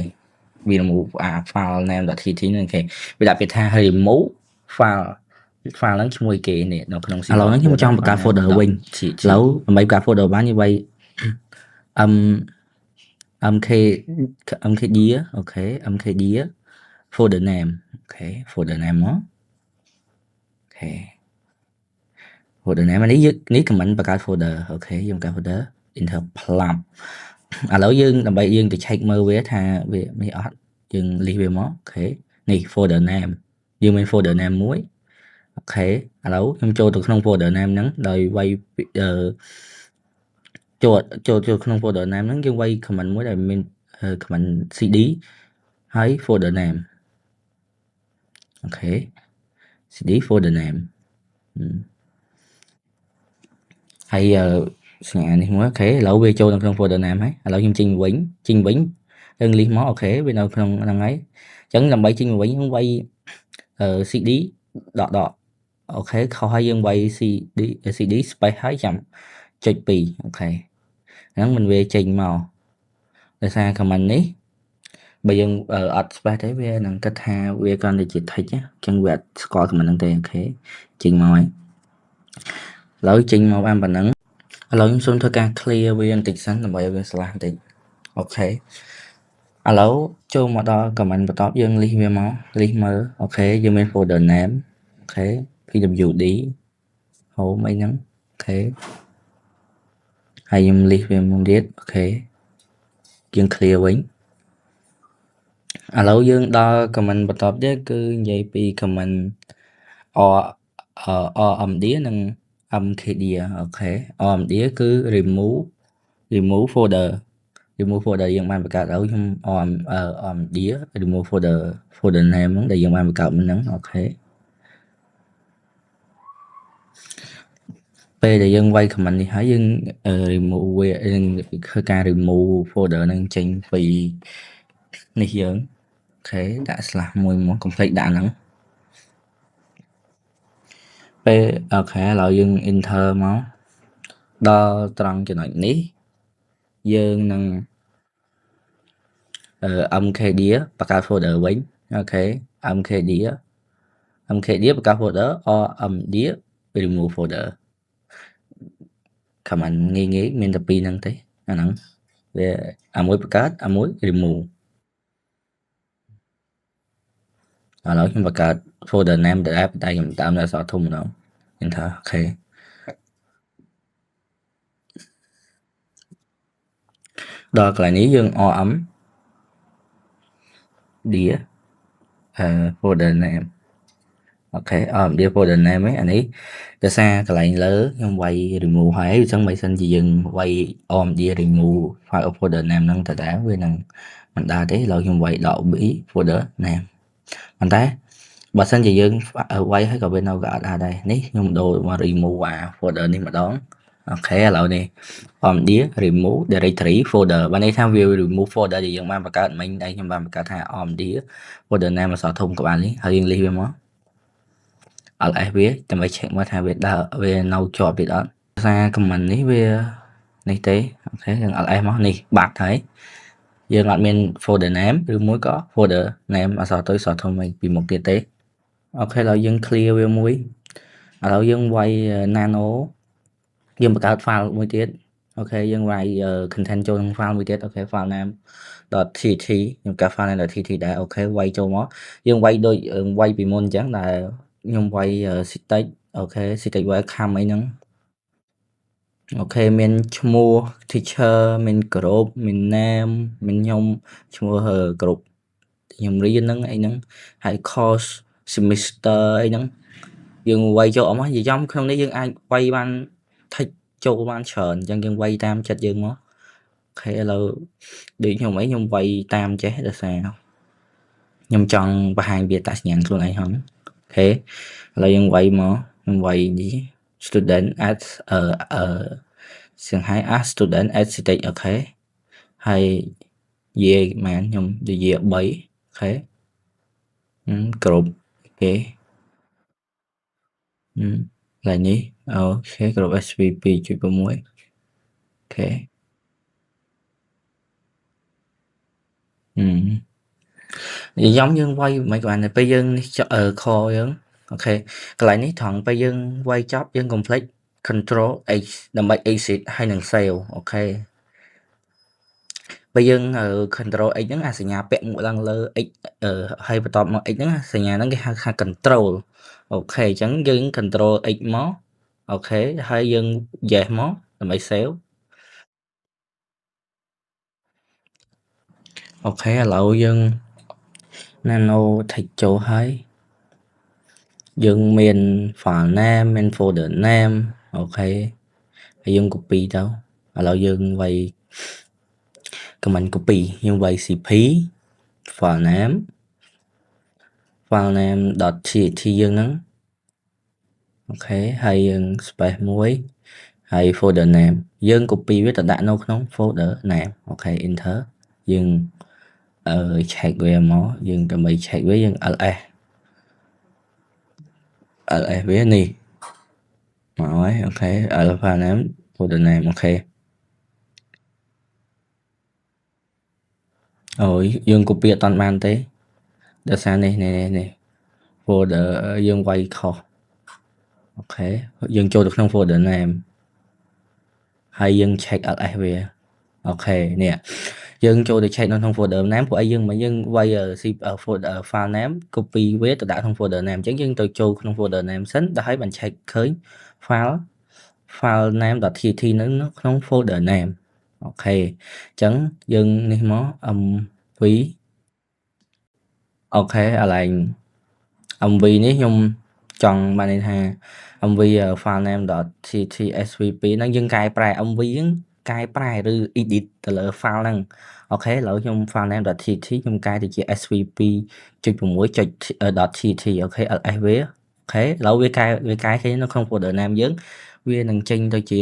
វា remove file name.txt ហ្នឹងគេវាដាក់ពាក្យថា remove file ហ្នឹងឈ្មោះគេនេះនៅក្នុង ឥឡូវហ្នឹងខ្ញុំចង់បង្កើត folder វិញឥឡូវដើម្បីបង្កើត folder បានយើងវាយ mkd អូខេ mkd folder name អូខេ folder name មកអូខេ folder name នេះ comment បង្កើត folder អូខេយើងបង្កើត folder enter ផ្លាប់ឥឡូវដើម្បីយើងទៅ check មើលវាថាវានេះអត់យើង list វាមកអូខេនេះ folder name យើងមាន folder name មួយអូខេឥឡូវខ្ញុំចូលទៅក្នុង folder name ហ្នឹងដោយវាយចូលក្នុង folder name ហ្នឹងយើងវាយ comment មួយដែលមាន comment cd ហើយ folder name អូខេ cd folder name ហើយសញ្ញានេះមួយអូខេឥឡូវវាចូលនៅក្នុង folder name ហើយឥឡូវខ្ញុំចេញវិញយើង list មកអូខេវានៅក្នុងហ្នឹងហើយអញ្ចឹងដើម្បីចេញមកវិញយើងវាយcd ដកអូខេខុសហើយយើងវាយ cd space ហើយចាំចុច2អូខេហ្នឹងមិនវាចេញមកដោយសារ command នេះបើយើងអត់ space ទេវានឹងគិតថាវាកាន់តែជា text អញ្ចឹងវាអត់ស្គាល់ command ហ្នឹងទេអូខេចេញមកហើយឥឡូវចេញមកបានប៉ុណ្ណឹងឥឡូវខ្ញុំសូមធ្វើការ clear វាបន្តិចសិនដើម្បីឲ្យវាស្លាស់បន្តិចអូខេឥឡូវចូលមកដល់ command បន្ទាប់យើង list វាមក list មើលអូខេយើងមាន folder name អូខេ pwd home អីហ្នឹងអូខេហើយខ្ញុំ list វាមកទៀតអូខេយើង clear វិញឥឡូវយើងដល់ command បន្ទាប់ទៀតគឺនិយាយពី command rmd និង mkd អូខេ rmd គឺ remove folder យើងបានបង្កើតឲ្យខ្ញុំ rmd remove folder name ហ្នឹងដែលយើងបានបង្កើតមុនហ្នឹងអូខេពេលដែលយើងវាយ command នេះហើយយើង remove វាធ្វើការ remove folder ហ្នឹងចេញពីនេះយើងអូខេដាក់ slash មួយមក complete ដាក់ហ្នឹងពេលអូខេឥឡូវយើង enter មកដល់ត្រង់ចំណុចនេះយើងនឹង mkd បង្កើត folder វិញអូខេ mkd បង្កើត folder rmd remove folder command ងាយមានតែពីរហ្នឹងទេអាហ្នឹងវាមួយបង្កើតមួយ remove ឥឡូវខ្ញុំបង្កើត folder name តែខ្ញុំតាមនៅអក្សរធំម្ដង enter អូខេដល់កន្លែងនេះយើង rm dia folder name ok dia folder name ấy anh ấy để xa cái lại lỡ nhưng quay remove hay chẳng mấy xin gì dừng quay dia remove file folder name nâng tại đã với nâng mình đã thấy lâu nhưng quay đậu bí folder name anh thấy bà xin gì dừng quay hay có bên nào gõ ra đây ní nhưng đồ mà remove folder này mà đón ok lâu nè dia remove directory folder bên đây tham view remove folder gì dừng mà bà cả mình đây nhưng mà bà cả thà dia folder name mà sợ thùng của bạn ấy hơi liên với món ở lại viết tầm bày chạy qua thà việc đỡ về nấu cho việc đó ra comment ní về này tế ok rằng ở lại món này bạc thấy giờ admin folder name rồi muối có folder name mà sao tới sao thông mình vì một cái tế ok là dân clear về muối ở dân quay nano dân bật out file muối tiết ok dân quay content cho file muối tiết ok file name .tt nhưng cả file này là tt đã ok quay cho nó dân quay đôi quay bị môn chẳng là nhưng quay state ok state quay cam ấy nắng ok mình mua teacher mình group mình name mình nhung mua group nhung riêng nắng ấy nắng hay course semester ấy nắng dừng quay cho ông gì trong không đấy dừng ai quay ban thích cho ban sờn chẳng dừng quay tam chặt dừng nó ok là đi nhung mấy nhung quay tam chế là sao nhung chọn và hàng biệt tại nhận luôn ấy hả thế là dừng quay mà nhung quay gì student at Shanghai as student at state ok hay về mà nhung về 7 ok group ok là nhí ok group SVP chỉ có mỗi ok giống như quay mấy bạn này bây giờ cho ở kho giống ok cái lại ní thằng bây giờ quay job dân complete control Hដើម្បី exit ហើយនឹង sale អូខេbây giờ control X ហ្នឹងអាសញ្ញាពាក់មួយឡើងលើ X ហើយបន្ទាប់មក X ហ្នឹងសញ្ញាហ្នឹងគេហៅថា control អូខេអញ្ចឹងយើង control X មកអូខេហើយយើង yes មកដើម្បី sale អូខេឥឡូវយើង nano ថេចចូលហើយយើងមាន file name មាន folder name អូខេហើយយើង copy ទៅឥឡូវយើងវាយ command copy យើងវាយ cp file name .txt យើងហ្នឹងអូខេហើយយើង space មួយហើយ folder name យើង copy វាទៅដាក់នៅក្នុង folder name អូខេ enter យើងcheck វាមកយើងដើម្បី check វាយើង ls វានេះមកហើយអូខេ alpha name folder name អូខេអូយយើង copy អត់តាន់បានទេដោយសារនេះនេះ folder យើងវាយខុសអូខេយើងចូលទៅក្នុង folder name ហើយយើង check ls វាអូខេនេះយើងចូលទៅ check នៅក្នុង folder name ព្រោះអីយើងមកយើងវាយ folder file name copy វាទៅដាក់ក្នុង folder name អញ្ចឹងយើងទៅចូលក្នុង folder name សិនដល់ហើយបាន check ឃើញ file name.txt នៅក្នុង folder name អូខេអញ្ចឹងយើងនេះមក mv អូខេឥឡូវ mv នេះខ្ញុំចង់បានន័យថា mv file name.txt svp ហ្នឹងយើងកែប្រែ mv ហ្នឹងកែប្រែឬ edit ទៅលើ file ហ្នឹងអូខេឥឡូវខ្ញុំ file name.txt ខ្ញុំកែទៅជា svp.6.txt អូខេ ls វាអូខេឥឡូវវាកែឃើញនៅក្នុង folder name យើងវានឹងចេញទៅជា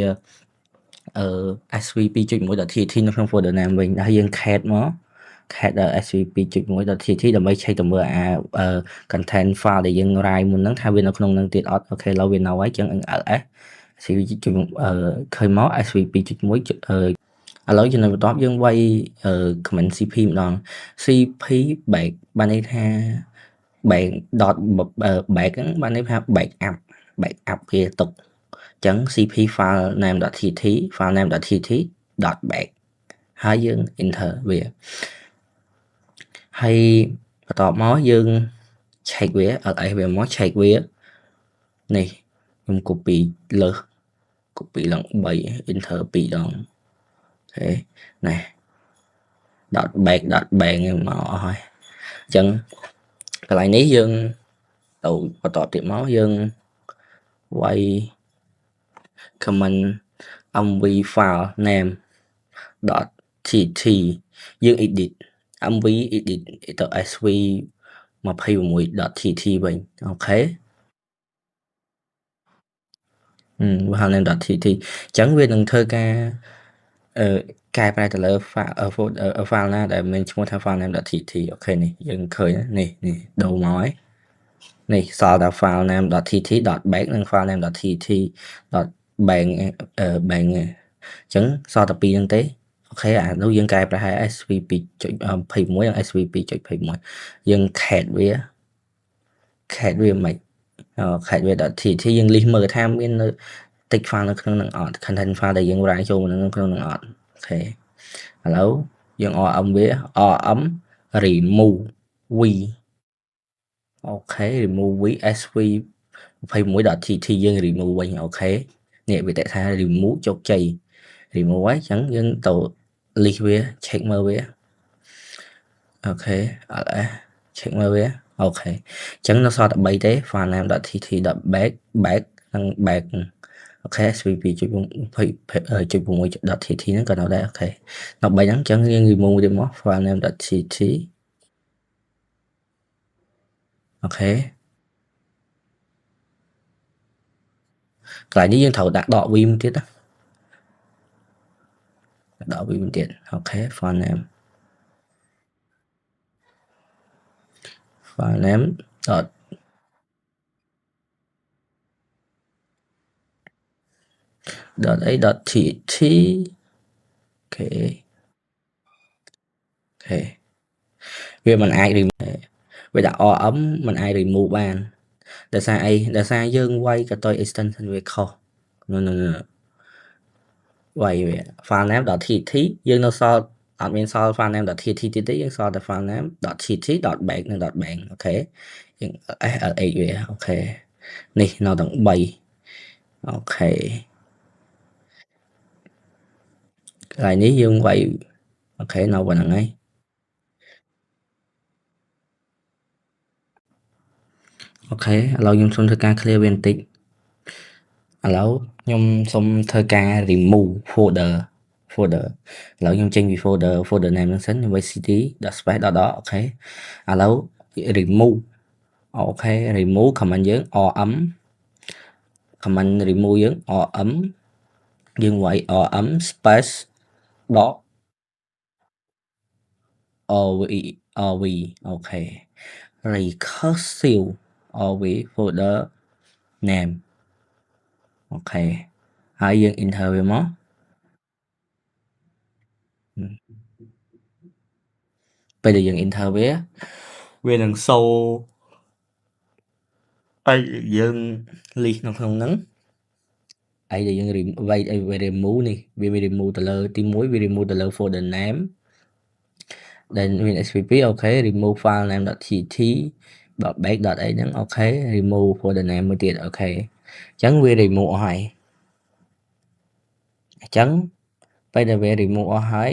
svp.1.txt នៅក្នុង folder name វិញហើយយើង cat មក cat svp.1.txt ដើម្បី check ទៅមើលអា content file ដែលយើង write មុនហ្នឹងថាវានៅក្នុងហ្នឹងទៀតអត់អូខេឥឡូវវានៅហើយចឹង ls svp ឃើញមក svp.1 ឥឡូវចំណុចបន្ទាប់យើងវាយ comment cp ម្ដង cp back បានន័យថា back dot back ហ្នឹងបានន័យថា backup វាទុកអញ្ចឹង cp file name.txt file name.txt .back ហើយយើង enter វាហើយបន្ទាប់មកយើង check វា ls វាមក check វានេះខ្ញុំ copy លើ copy ឡើង3 enter 2ដងអូខេនេះ .back មកអស់ហើយអញ្ចឹងកន្លែងនេះយើង ទៅបន្តទៀតមកយើងវាយ comment mv file name .tt យើង edit mv edit ទៅ sv 26.tt វិញអូខេfile name .tt អញ្ចឹងវានឹងធ្វើការកែប្រែទៅលើ file ណាដែលមានឈ្មោះថា file name .tt អូខេនេះយើងឃើញនេះដូរមកហើយនេះសល់តែ file name .tt .bag និង file name .tt .bang bang អញ្ចឹងសល់តែពីរហ្នឹងទេអូខេអានោះយើងកែប្រែ sv 2.21 និង sv 2.21 យើង cat វាមិនcat វា .tt យើង list មើលថាមាននៅ តិច file នៅក្នុងនឹងអត់ content file ដែលយើង write ចូលនៅក្នុងនឹងអត់អូខេឥឡូវយើង rm វា rm remove v អូខេ remove v sv 21.tt យើង remove វិញអូខេនេះវាតែថា remove ជោគជ័យ remove ហើយអញ្ចឹងយើងទៅ list វា check មើលវាអូខេ ls check មើលវាអូខេអញ្ចឹងនៅសល់តែ3ទេ file name .tt .bag និង bag អូខេ svp 2.6.tt ហ្នឹងក៏នៅដែរអូខេដល់3ហ្នឹងអញ្ចឹងយើង remove វាមក file name .tt អូខេកន្លែងនេះយើងត្រូវដាក់ដក vim ទៀតណាដក vim ទៀតអូខេ file name dot .a .tt អូខេវាមិនអាច remove វាដាក់ rm មិនអាច remove បានដោយសារអីដោយសារយើងវាយកតុយ extension វាខុសវាយវា file name .tt យើងនៅសល់អត់មានសល់ file name .tt ទៀតទេយើងសល់តែ file name .tt .bag និង .bang អូខេយើង slh វាអូខេនេះនៅទាំង3អូខេកន្លែងនេះយើងវាយអូខេនៅប៉ុណ្្នឹងហើយអូខេឥឡូវខ្ញុំសូមធ្វើការ clear វាបន្តិចឥឡូវខ្ញុំសូមធ្វើការ remove folder ឥឡូវខ្ញុំចេញពី folder name ហ្នឹងសិនខ្ញុំវាយ cd .space .ដអូខេឥឡូវ remove អូខេ remove command យើង rm command remove យើង rm យើងវាយ rm space dot rv អូខេ recursive rv folder name អូខេហើយយើង enter វាមកពេលដែលយើង enter វានឹង show អីយើង list នៅក្នុងហ្នឹងអីដែលយើង remove នេះវា remove ទៅលើទី1វា remove ទៅលើ folder name ដែលមាន svp អូខេ remove file name .tt .bag .a ហ្នឹងអូខេ remove folder name មួយទៀតអូខេអញ្ចឹងវា remove អស់ហើយអញ្ចឹងពេលដែលវា remove អស់ហើយ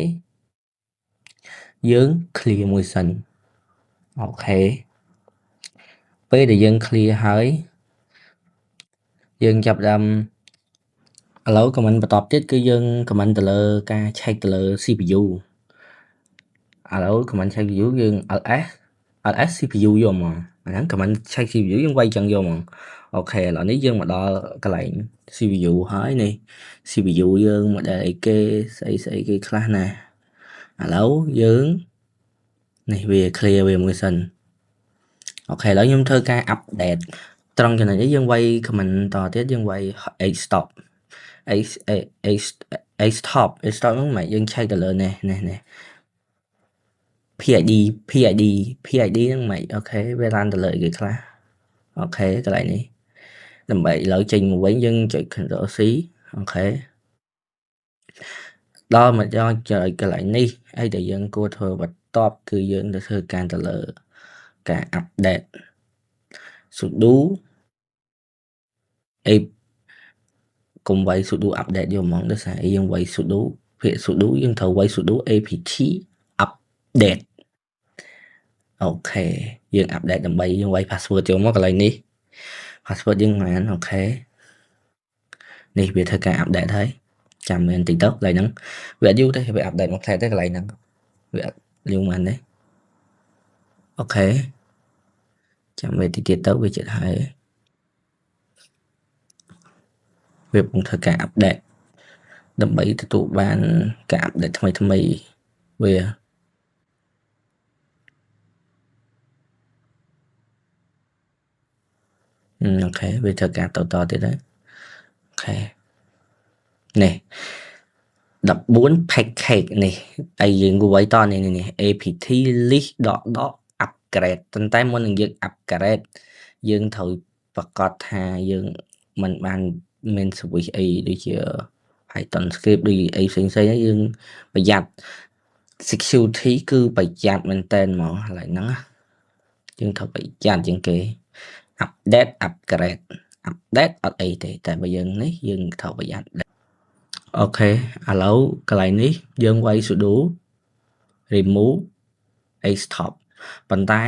យើង clear មួយសិនអូខេពេលដែលយើង clear ហើយយើងចាប់ដើមឥឡូវ comment បន្តទៀតគឺយើង comment ទៅលើការ check ទៅលើ CPU ឥឡូវ comment check CPU យើង ls CPU យកមកអាហ្នឹង comment check CPU យើងវាយចឹងយកមកអូខេឥឡូវនេះយើងមកដល់កន្លែង CPU ហើយនេះ CPU យើង model អីគេស្អីគេខ្លះណាឥឡូវយើងនេះវា clear វាមួយសិនអូខេឥឡូវខ្ញុំធ្វើការ update ត្រង់ចំណុចនេះយើងវាយ comment តទៀតយើងវាយ h stop h stop ហ្នឹងមិនយើង check ទៅលើនេះ PID ហ្នឹងមិនអូខេវា run ទៅលើអីគេខ្លះអូខេកន្លែងនេះដើម្បីឥឡូវចេញមកវិញយើងចុច Ctrl C អូខេដល់មកដល់កន្លែងនេះអីដែលយើងគួរធ្វើបន្ទាប់គឺយើងទៅធ្វើការទៅលើការ update sudo អេកុំវាយ sudo update យកហ្មងដោយសារយើងវាយ sudo ពាក្យ sudo យើងត្រូវវាយ sudo apt update អូខេ យើង update ដើម្បីយើងវាយ password ចូលមកកន្លែងនេះ password យើងមិនអូខេនេះវាធ្វើការ update ហើយចាំមែនតិចទៅកន្លែងហ្នឹងវាអត់យូរទេវា update មកផ្លែទេកន្លែងហ្នឹងវាអត់យូរមែនទេអូខេចាំមែនតិចទៀតទៅវាចិត្តហើយវាកំពុងធ្វើការ update ដើម្បីទទួលបានការ update ថ្មីវាអូខេវាធ្វើការតទៀតហើយអូខេនេះ14 package នេះហើយយើងវាយតនេះ apt list upgrade ប៉ុន្តែមុននឹងយើង upgrade យើងត្រូវប្រកាសថាយើងមិនបានមាន switch អីដូចជា Python script ដូចអីផ្សេងៗហើយយើងប្រយ័ត្ន security គឺប្រយ័ត្នមែនតើហ្មងកន្លែងហ្នឹងយើងត្រូវប្រយ័ត្នជាងគេ update upgrade អត់អីទេតែបើយើងនេះយើងត្រូវប្រយ័ត្នអូខេឥឡូវកន្លែងនេះយើងវាយ sudo remove stop ប៉ុន្តែ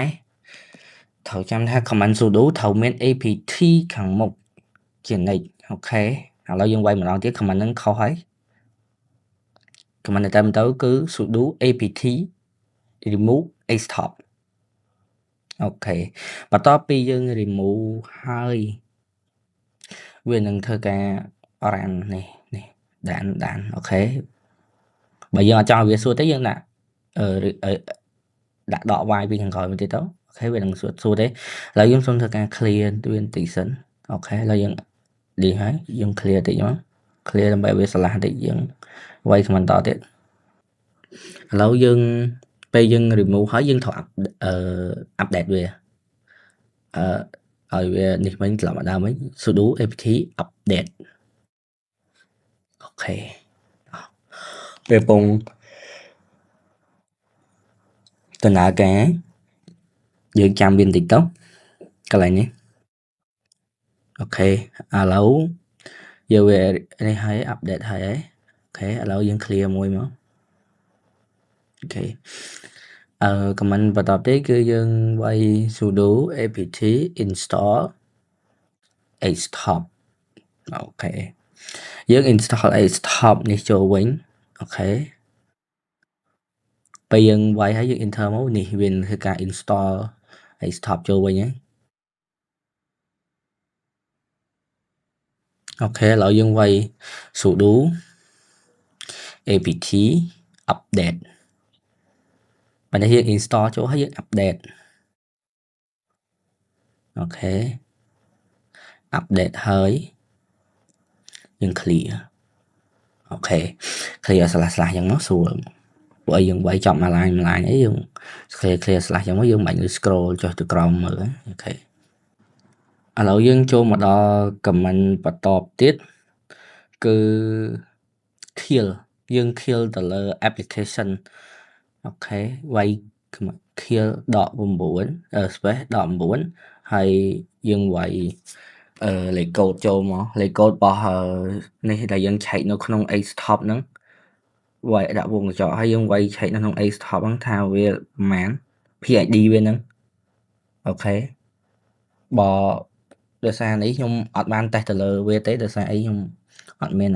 ត្រូវចាំថា command sudo ត្រូវមាន apt ខាងមុខជានិច្ចអូខេឥឡូវយើងវាយម្ដងទៀត command ហ្នឹងខុសហើយ command តែទៅគឺ sudo apt remove stop អូខេបន្ទាប់ពីយើង remove ហើយវានឹងធ្វើការ run នេះដានអូខេបើយើងអត់ចង់ឲ្យវាសួរទេយើងដាក់ដក y ពីខាងក្រោយមកទៀតទៅអូខេវានឹងសួរទេឥឡូវយើងសូមធ្វើការ clear វាបន្តិចសិនអូខេឥឡូវយើងនេះហើយយើង clear តិចមក clear ដើម្បីវាឆ្លាស់តិចយើងវាយ command តទៀតឥឡូវយើងពេលយើង remove ហើយយើងត្រូវupdate វាឲ្យវានេះវិញត្រឡប់មកដើមវិញ sudo apt update អូខេពេលពងដំណើរការយើងចាំវាបន្តិចទៅកន្លែងនេះអូខេឥឡូវយើងវានេះហើយ update ហើយអូខេឥឡូវយើង clear មួយមកអូខេcommand បន្តទៀតគឺយើងវាយ sudo apt install stop អូខេយើង install stop នេះចូលវិញអូខេពេលយើងវាយហើយយើង enter មកនេះវាធ្វើការ install stop ចូលវិញហើយអូខេឥឡូវយើងវាយ sudo apt update បើនេះយើង install ចូលហើយយើង update អូខេ update ហើយយើង clear អូខេ clear ស្លាស់ចឹងមកស្រួលព្រោះយើងវាយចប់មួយ line អីយើង clear ស្លាស់ចឹងមកយើងមិនបាច់ scroll ចុះទៅក្រោមមើលអូខេឥឡូវយើងចូលមកដល់ command បន្តទៀតគឺ kill យើង kill ទៅលើ application អូខេវាយ kill ដក 9 space ដក 9ហើយយើងវាយលេខកូដចូលមកលេខកូដរបស់នេះដែលយើងឆែកនៅក្នុង stop ហ្នឹងវាយដាក់វងកញ្ចក់ហើយយើងវាយឆែកនៅក្នុង stop ហ្នឹងថាវាប្រហែល PID វាហ្នឹងអូខេបើដោយសារនេះខ្ញុំអត់បានតេស្តទៅលើវាទេដោយសារអីខ្ញុំអត់មាន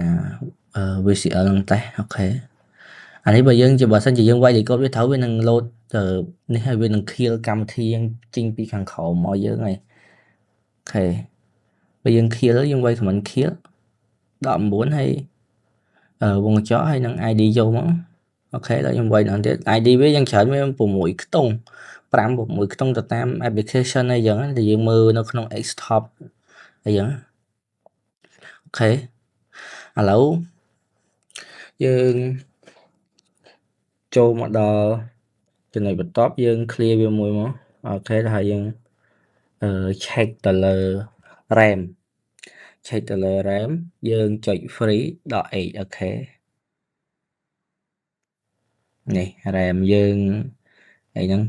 VCL ហ្នឹងតេស្តអូខេអានេះបើយើងបើសិនជាយើងវាយលេខកូដវាត្រូវវានឹង load ទៅនេះហើយវានឹង kill កម្មវិធីយើងចេញពីខាងក្រោមមកយើងហើយអូខេបើយើង kill យើងវាយ command kill 19ហើយវងកញ្ចក់ហើយនឹង ID ចូលមកអូខេដល់ខ្ញុំវាយដល់ទៀត ID វាយ៉ាងច្រើនវា6ខ្ទង់5 6ខ្ទង់ទៅតាម application អីចឹងដែលយើងមើលនៅក្នុង Xtop អីចឹងអូខេឥឡូវយើងចូលមកដល់ចំណុចបន្ទាប់យើង clear វាមួយមកអូខេហើយយើងcheck ទៅលើ RAM check ទៅលើ RAM យើងចុច free .h អូខេនេះ RAM យើងអីហ្នឹង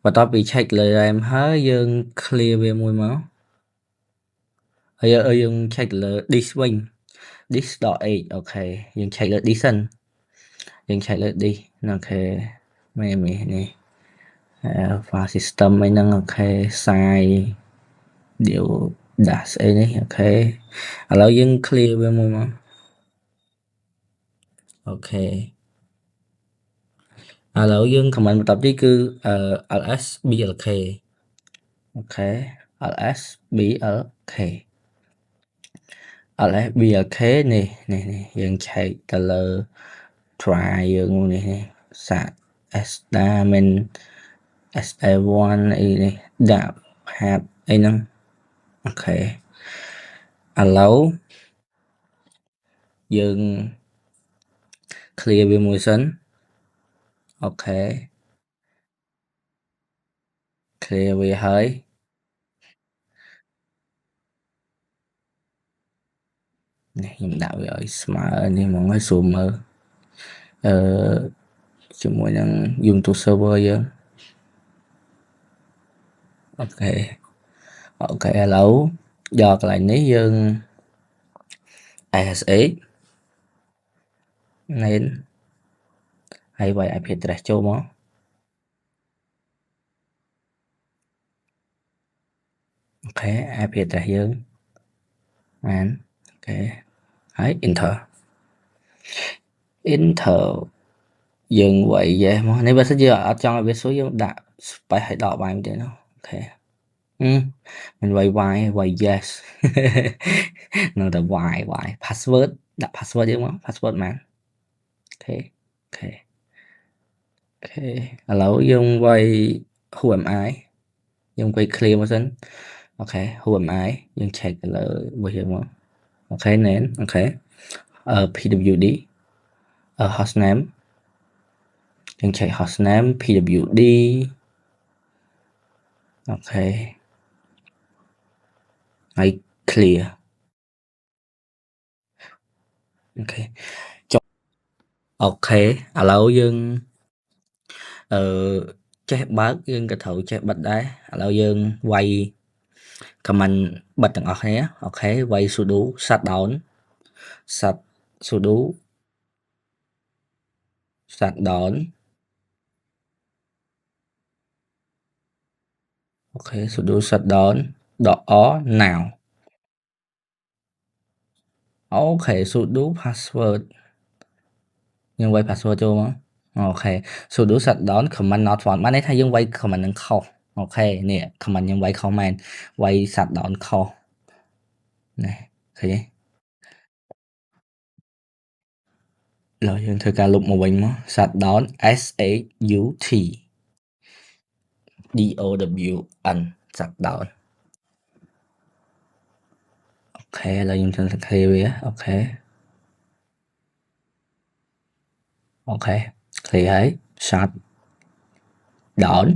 បន្ទាប់ពី check លើ RAM ហើយយើង clear វាមួយមកហើយយើង check លើ disk វិញ disk.h អូខេយើង check លើ disk សិនយើង check លើ disk អូខេមែននេះ file system ấy nâng ok size điều dash ấy đấy ok lâu dừng clear với môi mà ok lâu dừng comment tập đi cứ ls blk ok ls blk ls blk này này này dừng chạy tờ lờ try dừng này này sạc sda mình sa1 này đạp hạt ấy nâng ok lâu dừng clear với môi sân ok clear với hơi này nhầm đạo rồi smart này mọi người zoom mơ chúng mình đang dùng to server vậy ok ok lâu giờ lại nấy dân ASX nên hay vậy IP address châu mó ok IP address dân and ok hãy enter dừng vậy vậy mà nếu bây giờ ở trong cái số dân đã phải hãy đọc bài để nó ok mình vậy yes nó là why password đặt password chứ không password mà ok ok ok lâu dùng vậy who am I dùng vậy clear một xin ok who am I dùng check là bây giờ mà ok nén ok pwd hostname dùng check hostname pwd ok hãy clear ok ok lâu dùng check bớt dùng cái thầu check bật đấy lâu dùng quay comment bậtទាំងអស់គ្នាអូខេវាយ sudo shutdown shut sudo shutdown អូខេ sudo shutdown now អូខេ sudo password យើងវាយ password ចូលមកអូខេ sudo shutdown command not found បានន័យថាយើងវាយ command នឹងខុសអូខេនេះ command យើងវាយខុសមែនវាយ shutdown ខុសនេះឃើញទេឥឡូវយើងធ្វើការលុបមកវិញមក shutdown SHUTDOWN shutdown អូខេឥឡូវខ្ញុំចង់សង្ខេបវាអូខេអូខេ clear ហើយ shut down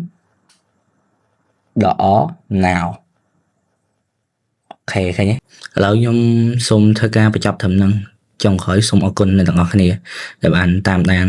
now អូខេឃើញទេឥឡូវខ្ញុំសូមធ្វើការបញ្ចប់ត្រឹមហ្នឹងចុងក្រោយសូមអរគុណអ្នកទាំងអស់គ្នាដែលបានតាមដាន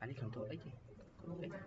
Anh Ctrl X đi. X.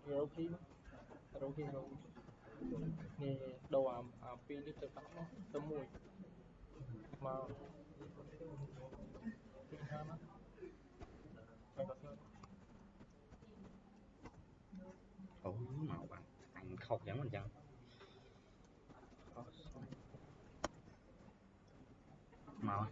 Rồi khi nè đồ pin đi từ tắt nó từ mùi mà pin ha nó phải có sao Ủa màu bạn anh không giống mình chăng màu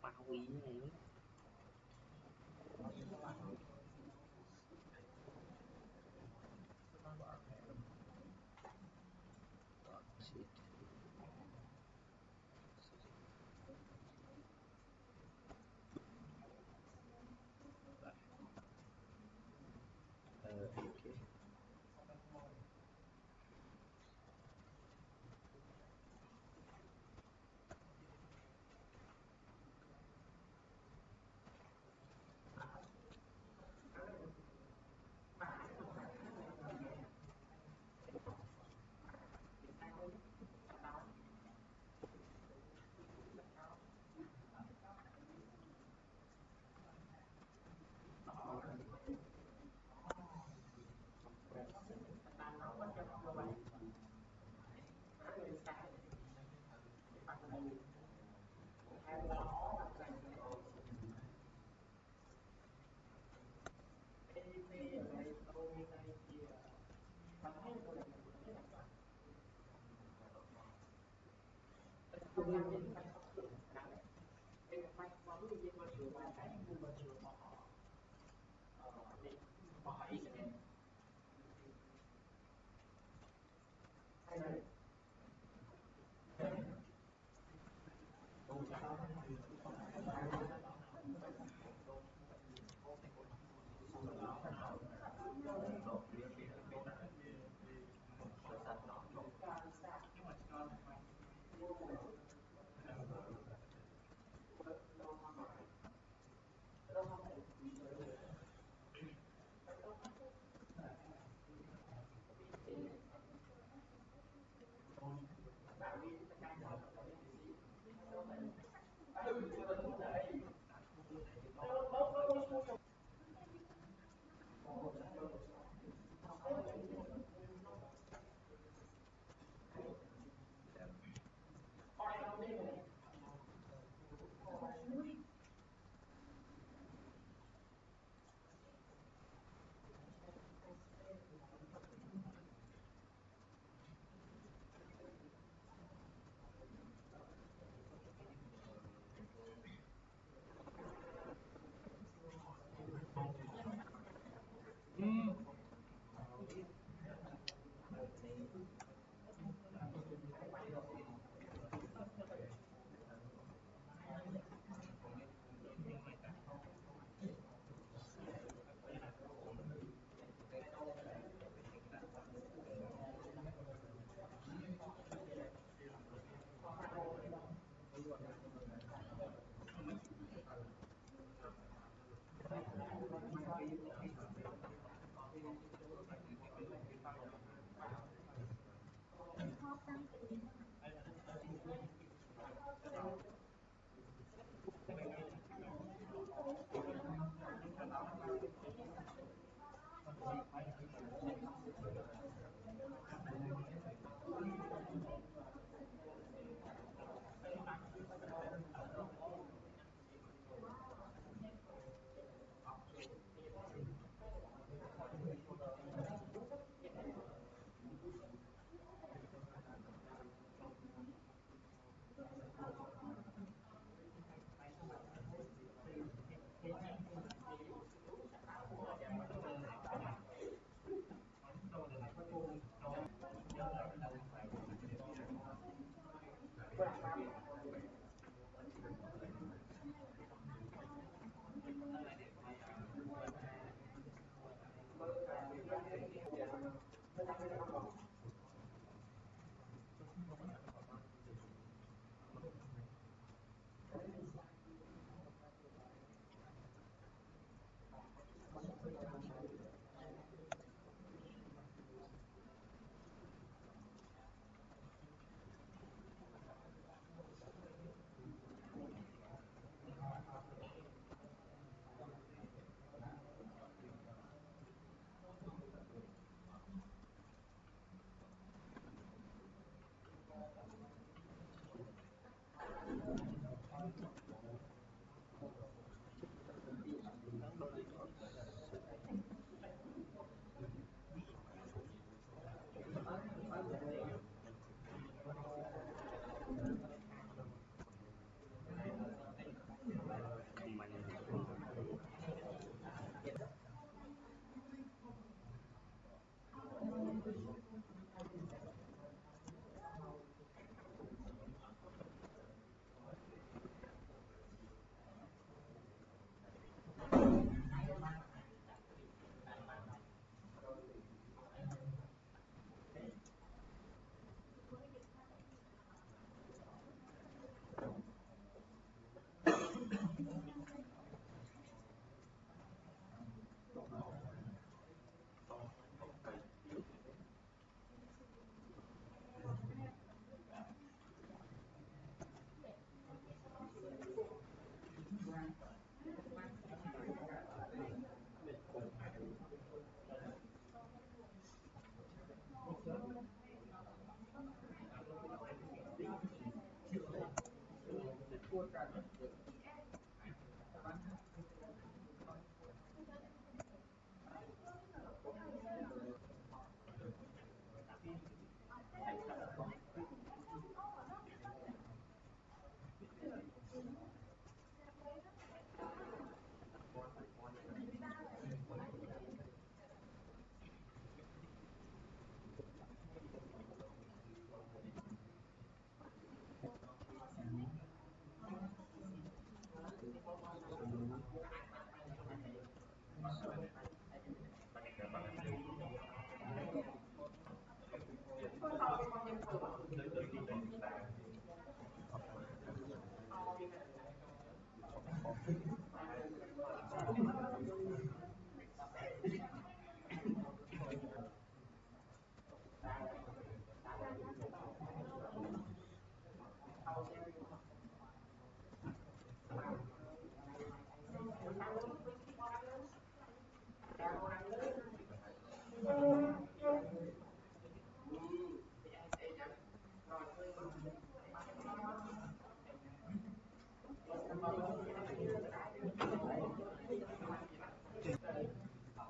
Bảo quý này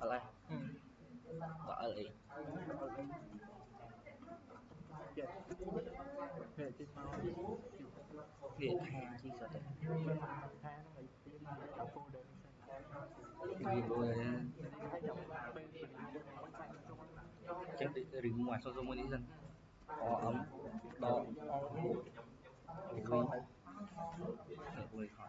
Lại gọi lại việc hàng chi sợ đấy việc rồi chắc đi rừng ngoài sâu sâu đi dân có ấm đỏ thì không để vui khỏi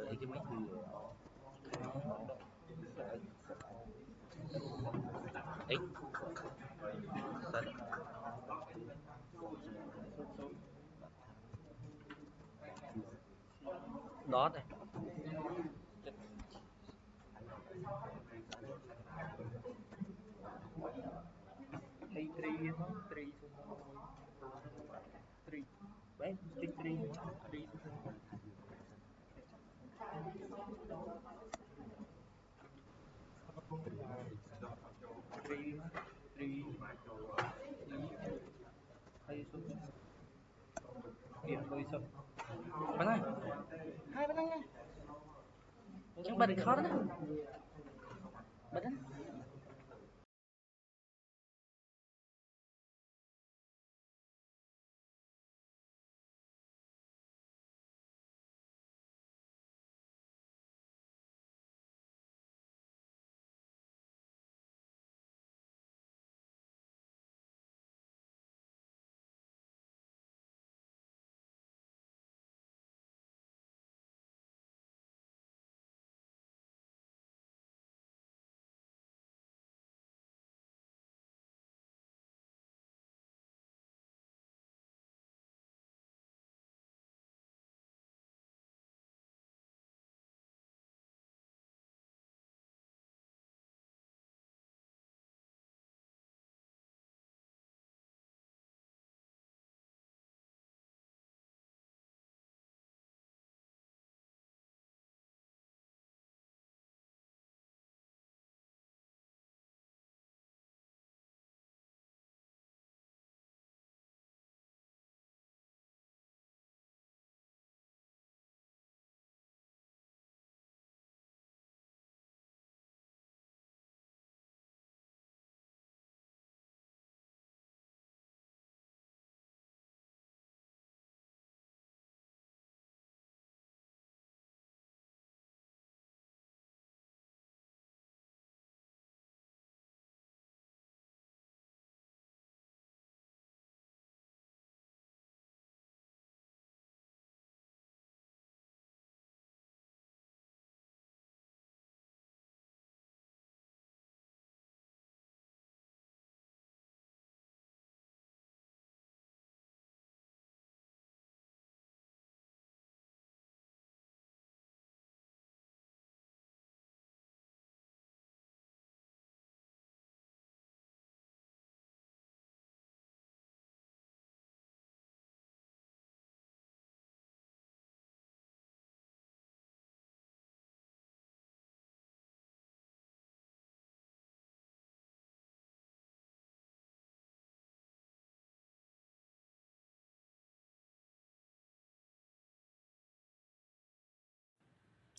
ấy cái mấy thứ ấy sân đó này Hay tri nó tri tri bé tri tri tri tri tri hay số điểm đôi sập bên này hai bên này nha chẳng bật được khó đó bật đó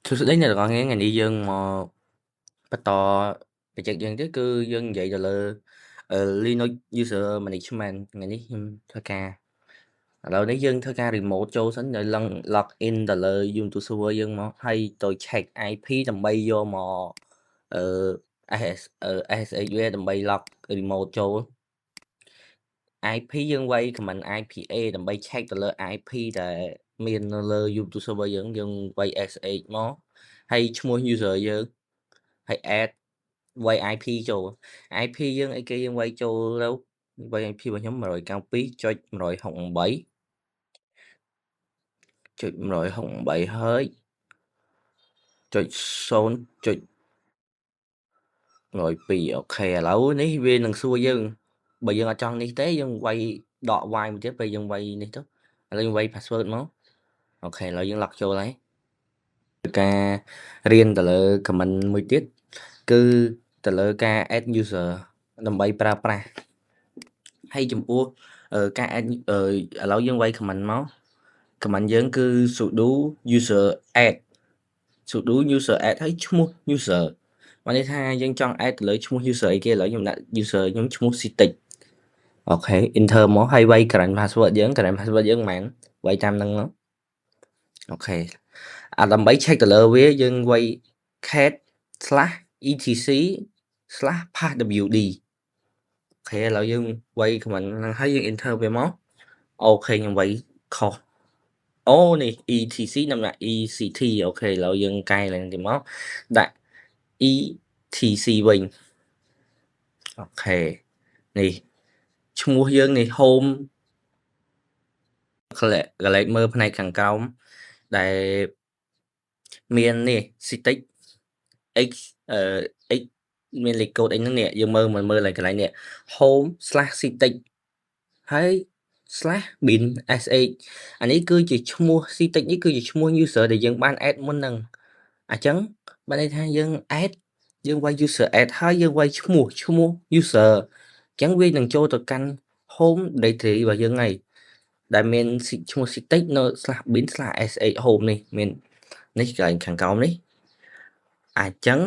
សួស្តីអ្នកទាំងអស់គ្នាថ្ងៃនេះយើងមកបន្តបច្ចេកយើងទៀតគឺយើងនិយាយទៅលើLinux User Management ថ្ងៃនេះខ្ញុំធ្វើការឥឡូវនេះយើងធ្វើការ remote ចូលសិនហើយlog in ទៅលើ Ubuntu server យើងមកហើយទៅ check IP ដើម្បីយកមកSSH វាដើម្បី log remote ចូល IP យើងវាយ command IPA ដើម្បី check ទៅលើ IP ដែលមាននៅលើ Ubuntu server យើងវាយ SSH មកហើយឈ្មោះ user យើងហើយ add វាយ IP ចូល IP យើងអីគេយើងវាយចូលទៅវាយ IP របស់ខ្ញុំ 192.168.168 ហើយចុច0.102 អូខេឥឡូវនេះវានឹងសួរយើងបើយើងអត់ចង់នេះទេយើងវាយដក Y មួយទៀតពេលយើងវាយនេះទៅឥឡូវយើងវាយ password មកអូខេឥឡូវយើង log ចូលហើយការរៀនទៅលើ comment មួយទៀតគឺទៅលើការ add user ដើម្បីប្រើប្រាស់ហើយចំពោះការ add ឥឡូវយើងវាយ comment មក comment យើងគឺ sudo user add sudo user add ហើយឈ្មោះ user បានន័យថាយើងចង់ add ទៅលើឈ្មោះ user អីគេឥឡូវខ្ញុំដាក់ user ខ្ញុំឈ្មោះ Citic អូខេ enter មកហើយវាយ current password យើង current password យើងប៉ុន្មានវាយតាមហ្នឹងមកអូខេដើម្បី check ទៅលើវាយើងវាយ cat/etc/passwd អូខេឥឡូវយើងវាយ command ហ្នឹងហើយយើង enter វាមកអូខេខ្ញុំវាយខុសអូនេះ etc ខ្ញុំដាក់ ect អូខេឥឡូវយើងកែឡើងទៅមកដាក់ etc វិញអូខេនេះឈ្មោះយើងនេះ home កលេចមើលផ្នែកខាងក្រោមដែលមាននេះ Citic x x មានលេខកូដអីហ្នឹងនេះយើងមើលឡើងកន្លែងនេះ home/citic ហើយ /bin sh អានេះគឺជាឈ្មោះ Citic នេះគឺជាឈ្មោះ user ដែលយើងបាន add មុនហ្នឹងអញ្ចឹងបានន័យថាយើង add យើងវាយ user add ហើយយើងវាយឈ្មោះ user អញ្ចឹងវានឹងចូលទៅកាន់ home directory របស់យើងហើយដែលមានឈ្មោះ Citic នៅ /bin /sh home នេះមានកន្លែងខាងក្រោមនេះអញ្ចឹង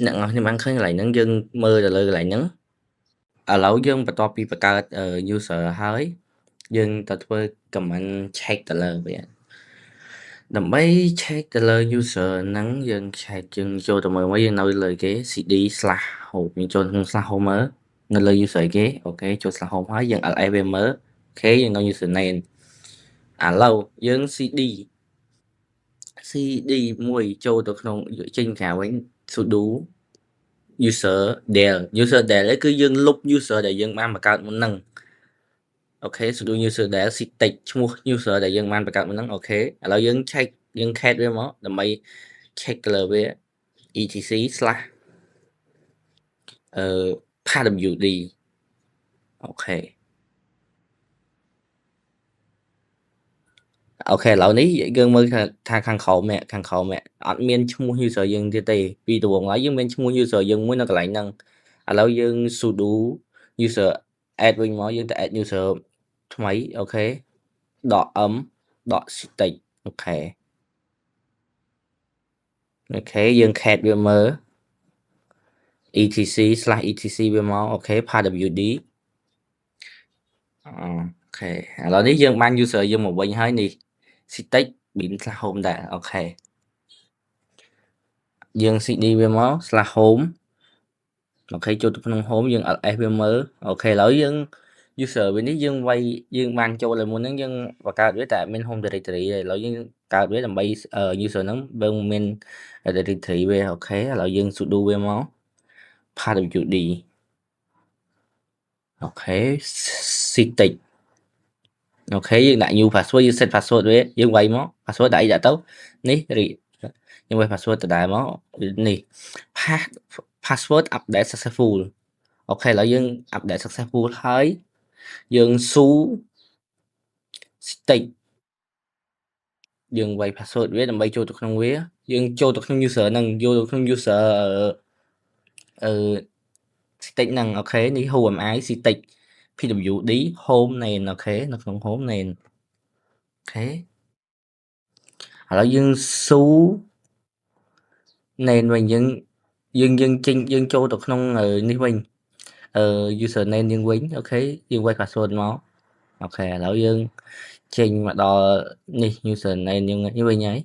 អ្នកនរគ្នាបានឃើញកន្លែងហ្នឹងយើងមើលទៅលើកន្លែងហ្នឹងឥឡូវយើងបន្ទាប់ពីបង្កើត user ហើយយើងទៅធ្វើ command check ទៅលើវាដើម្បី check ទៅលើ user ហ្នឹងយើង check យើងចូលទៅមើលមកយើងនៅលើគេ cd/home យើងចូលក្នុង /home មើលនៅលើ user គេអូខេចូល /home ហើយយើង ls វាមើលអូខេយើងនៅ username ឥឡូវយើង cd មួយចូលទៅក្នុងចេញក្រៅវិញ sudo user del គឺយើងលុប user ដែលយើងបានបង្កើតមុនហ្នឹងអូខេ sudo user del Citic ឈ្មោះ user ដែលយើងបានបង្កើតមុនហ្នឹងអូខេឥឡូវយើង check យើង cat វាមកដើម្បី check ទៅលើវា etc/ passwd អូខេឥឡូវនេះយើងមើលថាខាងក្រោមអត់មានឈ្មោះ user យើងទៀតទេពីដំបូងឡើយយើងមានឈ្មោះ user យើងមួយនៅកន្លែងហ្នឹងឥឡូវយើង sudo user add វិញមកយើងទៅ add user ថ្មីអូខេ .m .citic អូខេយើង cat វាមើល etc/etc វាមកអូខេ passwd អូខេឥឡូវនេះយើងបាន user យើងមកវិញហើយនេះ Citic bin /home ដែរអូខេយើង cd វាមក /home អូខេចូលទៅក្នុង home យើង ls វាមើលអូខេឥឡូវយើង user វានេះយើងវាយយើងបានចូលឲ្យមុនហ្នឹងយើងបង្កើតវាតែមាន home directory ទេឥឡូវយើងកើតវាដើម្បី user ហ្នឹងបើមាន directory វាអូខេឥឡូវយើង sudo វាមក passwd អូខេ Citic អូខេយើងដាក់ new password យើង set password វាយើងវាយមក password ដាក់អីដាក់ទៅនេះយើងវាយ password ដដែលមកនេះ password update successful អូខេឥឡូវយើង update successful ហើយយើងស៊ូ Citic យើងវាយ password វាដើម្បីចូលទៅក្នុងវាយើងចូលទៅក្នុង user ហ្នឹងយកទៅក្នុង user Citic ហ្នឹងអូខេនេះ whoami Citic pwd home name អូខេនៅក្នុង home name អូខេ ឥឡូវយើងស៊ូណែនវិញយើងចេញយើងចូលទៅក្នុងនេះវិញusername យើងវិញអូខេយើងវាយ password មកអូខេឥឡូវយើងចេញមកដល់នេះ username យើងវិញហើយ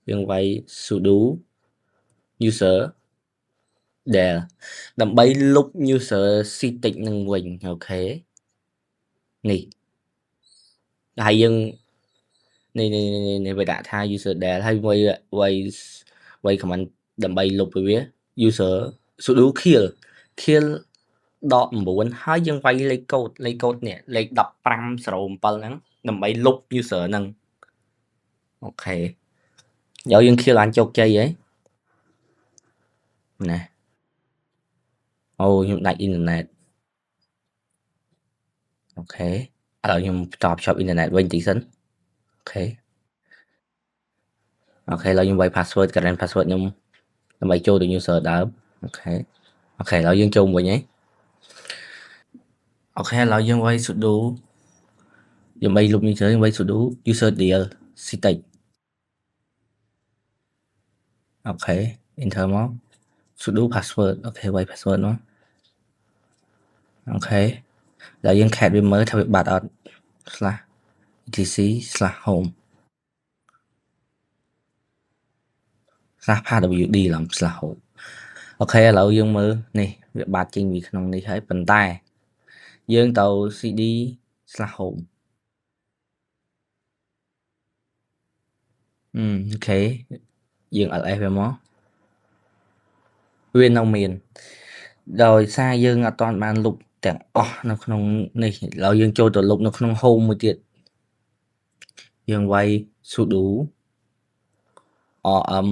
យើងវាយ sudo user del ដើម្បីលុប user Citic នឹងវិញអូខេនេះហើយយើងនេះវាដាក់ថា user del ហើយវាយ command ដើម្បីលុបវា user sudo kill ដក9ហើយយើងវាយលេខកូដនេះលេខ1507ហ្នឹងដើម្បីលុប user ហ្នឹងអូខេយកយើង kill បានជោគជ័យហើយណាអូខ្ញុំដាច់អ៊ីនធឺណិតអូខេឥឡូវខ្ញុំតបភ្ជាប់អ៊ីនធឺណិតវិញតិចសិនអូខេឥឡូវខ្ញុំវាយ password current password ខ្ញុំដើម្បីចូលទៅ user ដើមអូខេឥឡូវយើងចូលវិញហើយអូខេឥឡូវយើងវាយ sudo ដើម្បីលុប user យើងវាយ sudo user del Citic អូខេ enter មក sudo password អូខេវាយ password មកអូខេแล้วយើង cat វាមើលថាវាបាត់អត់ /etc/home /pwd ឡើង /home អូខេឥឡូវយើងមើលនេះវាបាត់ចេញពីក្នុងនេះហើយប៉ុន្តែយើងទៅ cd/home អូខេយើង ls វាមកវានៅមានដោយសារយើងអត់ទាន់បានលុបទាំងអស់នៅក្នុងនេះឥឡូវយើងចូលទៅលុបនៅក្នុង home មួយទៀតយើងវាយ sudo rm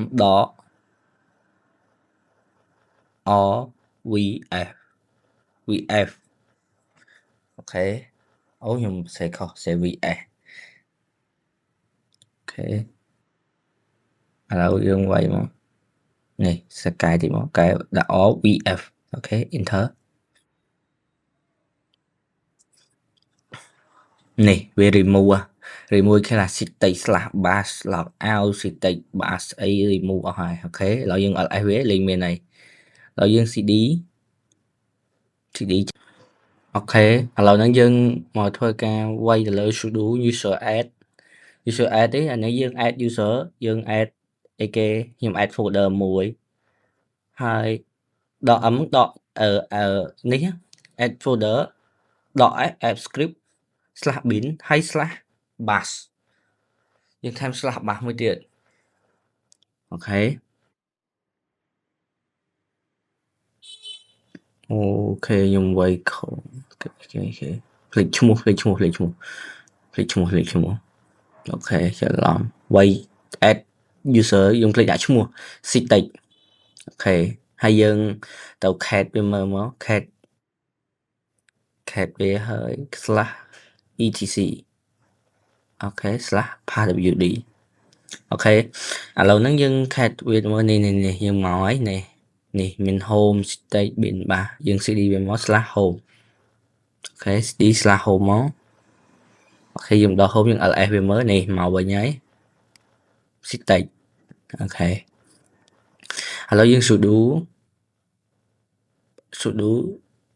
vf អូខេអូខ្ញុំសេខុសសេ vs អូខេឥឡូវយើងវាយមកនេះសកែតិចមកកែដាក់ vf អូខេ enter នេះវា remove គេថា citic/bash logout citic bash អី remove អស់ហើយអូខេឥឡូវយើង ls វាលេងមានហើយឥឡូវយើង cd អូខេឥឡូវហ្នឹងយើងមកធ្វើការវាយទៅលើ sudo user add ទេអានេះយើង add user យើង add អីគេខ្ញុំ add folder មួយហើយដក m ដកនេះ add folder ដក s add script /bin ហើយ /bash យើងថែម /bash មួយទៀតអូខេខ្ញុំវាយខភ្លេចឈ្មោះអូខេច្រឡំវាយ add user យើងភ្លេចដាក់ឈ្មោះ citic អូខេហើយយើងទៅ cat វាមើលមក cat វាហើយ /etc អូខេ /pwd អូខេឥឡូវហ្នឹងយើង cat វាមើលនេះយើងមកហើយនេះមាន home citic bin bash យើង cd វាមក /home អូខេ cd /home មកអូខេយើងដល់ home យើង ls វាមើលនេះមកវិញហើយ citic អូខេឥឡូវយើង sudo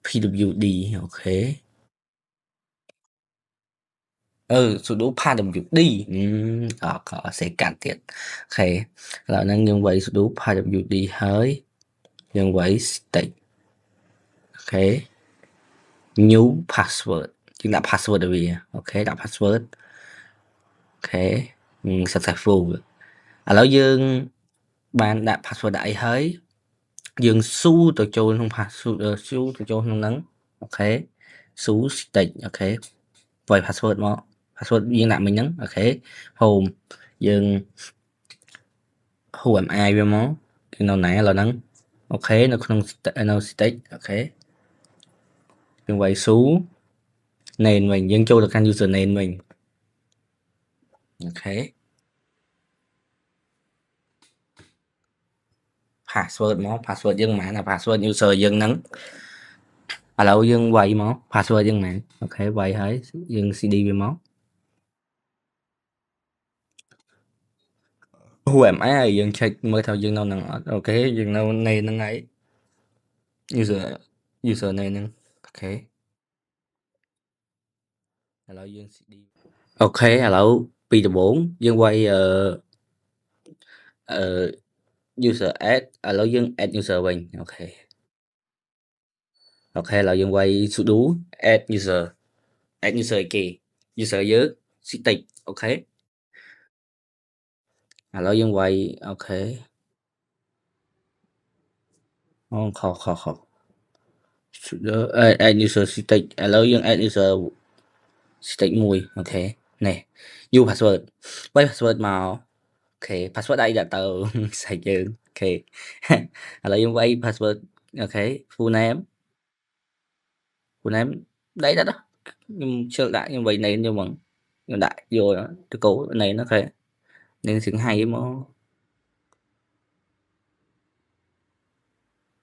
pwd អូខេsudo pwd ក៏សេកាត់ទៀតអូខេឥឡូវហ្នឹងយើងវាយ sudo pwd ហើយយើងវាយ citic អូខេ new password យើងដាក់ password ទៅវាអូខេដាក់ password អូខេ successful ឥឡូវយើងបានដាក់ password ដាក់អីហើយយើងស៊ូទៅចូលក្នុង password ស៊ូទៅចូលក្នុងហ្នឹងអូខេស៊ូ stick អូខេវាយ password មក password យើងដាក់មិញហ្នឹងអូខេ home យើង who am I វាមកគឺនៅណាឥឡូវហ្នឹងអូខេនៅក្នុង stick អូខេយើងវាយស៊ូ name វិញយើងចូលទៅកាន់ user name វិញអូខេ password មក password យើងមិនមែន password user យើងហ្នឹងឥឡូវយើងវាយមក password យើងមិនមែនអូខេវាយហើយយើង cd វាមក who am I យើង check មើលថាយើងនៅនឹងអត់អូខេយើងនៅនៃហ្នឹងហើយ user name ហ្នឹងអូខេឥឡូវយើង cd អូខេឥឡូវពីដំបូងយើងវាយuser add ឥឡូវយើង add user វិញអូខេឥឡូវយើងវាយ sudo add user ឯគេ user យើង stick អូខេឥឡូវយើងវាយអូខេអូខុស sudo add user stick ឥឡូវយើង add user stick មួយអូខេនេះ new password វាយ password មកអូខេ password ដៃដាក់ទៅសាច់យើងអូខេឥឡូវយើងវាយ password អូខេ full name ដៃដាក់ខ្ញុំជិលដាក់ខ្ញុំវាយ name យកមកខ្ញុំដាក់យកទៅកោ name អូខេ name សៀងហៃមក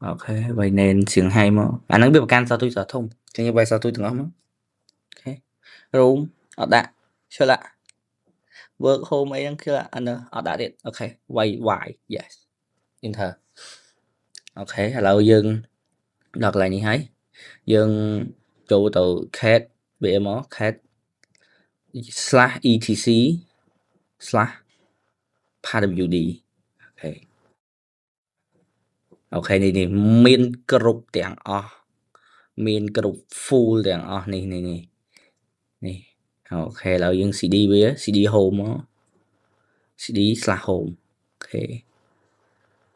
អូខេវាយ name សៀងហៃមកអាហ្នឹងវាប្រកាន់សទុយសធំចឹងយើងវាយសទុយទាំងអស់មកអូខេ room អត់ដាក់ជិលដាក់ work home អីហ្នឹងគឺអានោះអត់ដាក់ទៀតអូខេវាយ y yes enter អូខេឥឡូវយើងដល់កន្លែងនេះហើយយើងចូលទៅ cat វាមក cat /etc/pwd អូខេនេះមានគ្រប់ទាំងអស់មានគ្រប់ full ទាំងអស់នេះអូខេឥឡូវយើង cd វា cd home មក cd/home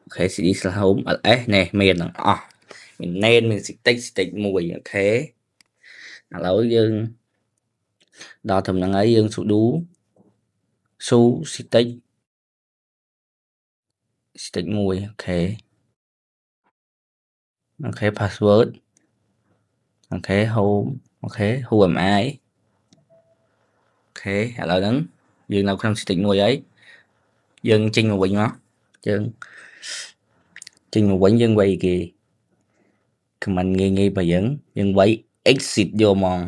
អូខេ cd/home ls នេះមានទាំងអស់មាន name មាន stick មួយអូខេឥឡូវយើងដល់ត្រឹមហ្នឹងហើយយើង sudo su stick មួយអូខេ password អូខេ home អូខេ who am I អូខេឥឡូវហ្នឹងយើងនៅក្នុង stick មួយហើយយើងចេញមកវិញមកយើងចេញមកវិញយើងវាយគេ command ងាយបើយើងវាយ exit យកហ្មង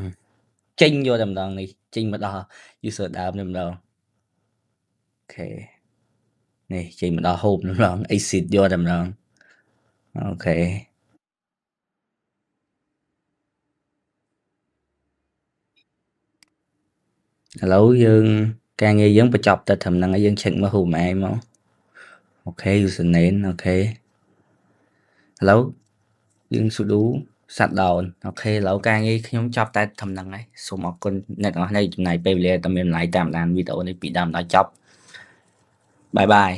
ចេញយកតែម្ដងនេះចេញមកដល់ user ដើមតែម្ដងអូខេនេះចេញមកដល់ home តែម្ដង exit យកតែម្ដងអូខេឥឡូវយើងការងារយើងបញ្ចប់តែត្រឹមហ្នឹងហើយយើង check មើល who am I មកអូខេ username អូខេឥឡូវយើង sudo shutdown អូខេឥឡូវការងារខ្ញុំចប់តែត្រឹមហ្នឹងហើយសូមអរគុណអ្នកទាំងអស់គ្នាចំណាយពេលវេលាតាមមានតម្លៃតាមដានវីដេអូនេះពីដើមដល់ចប់បាយបាយ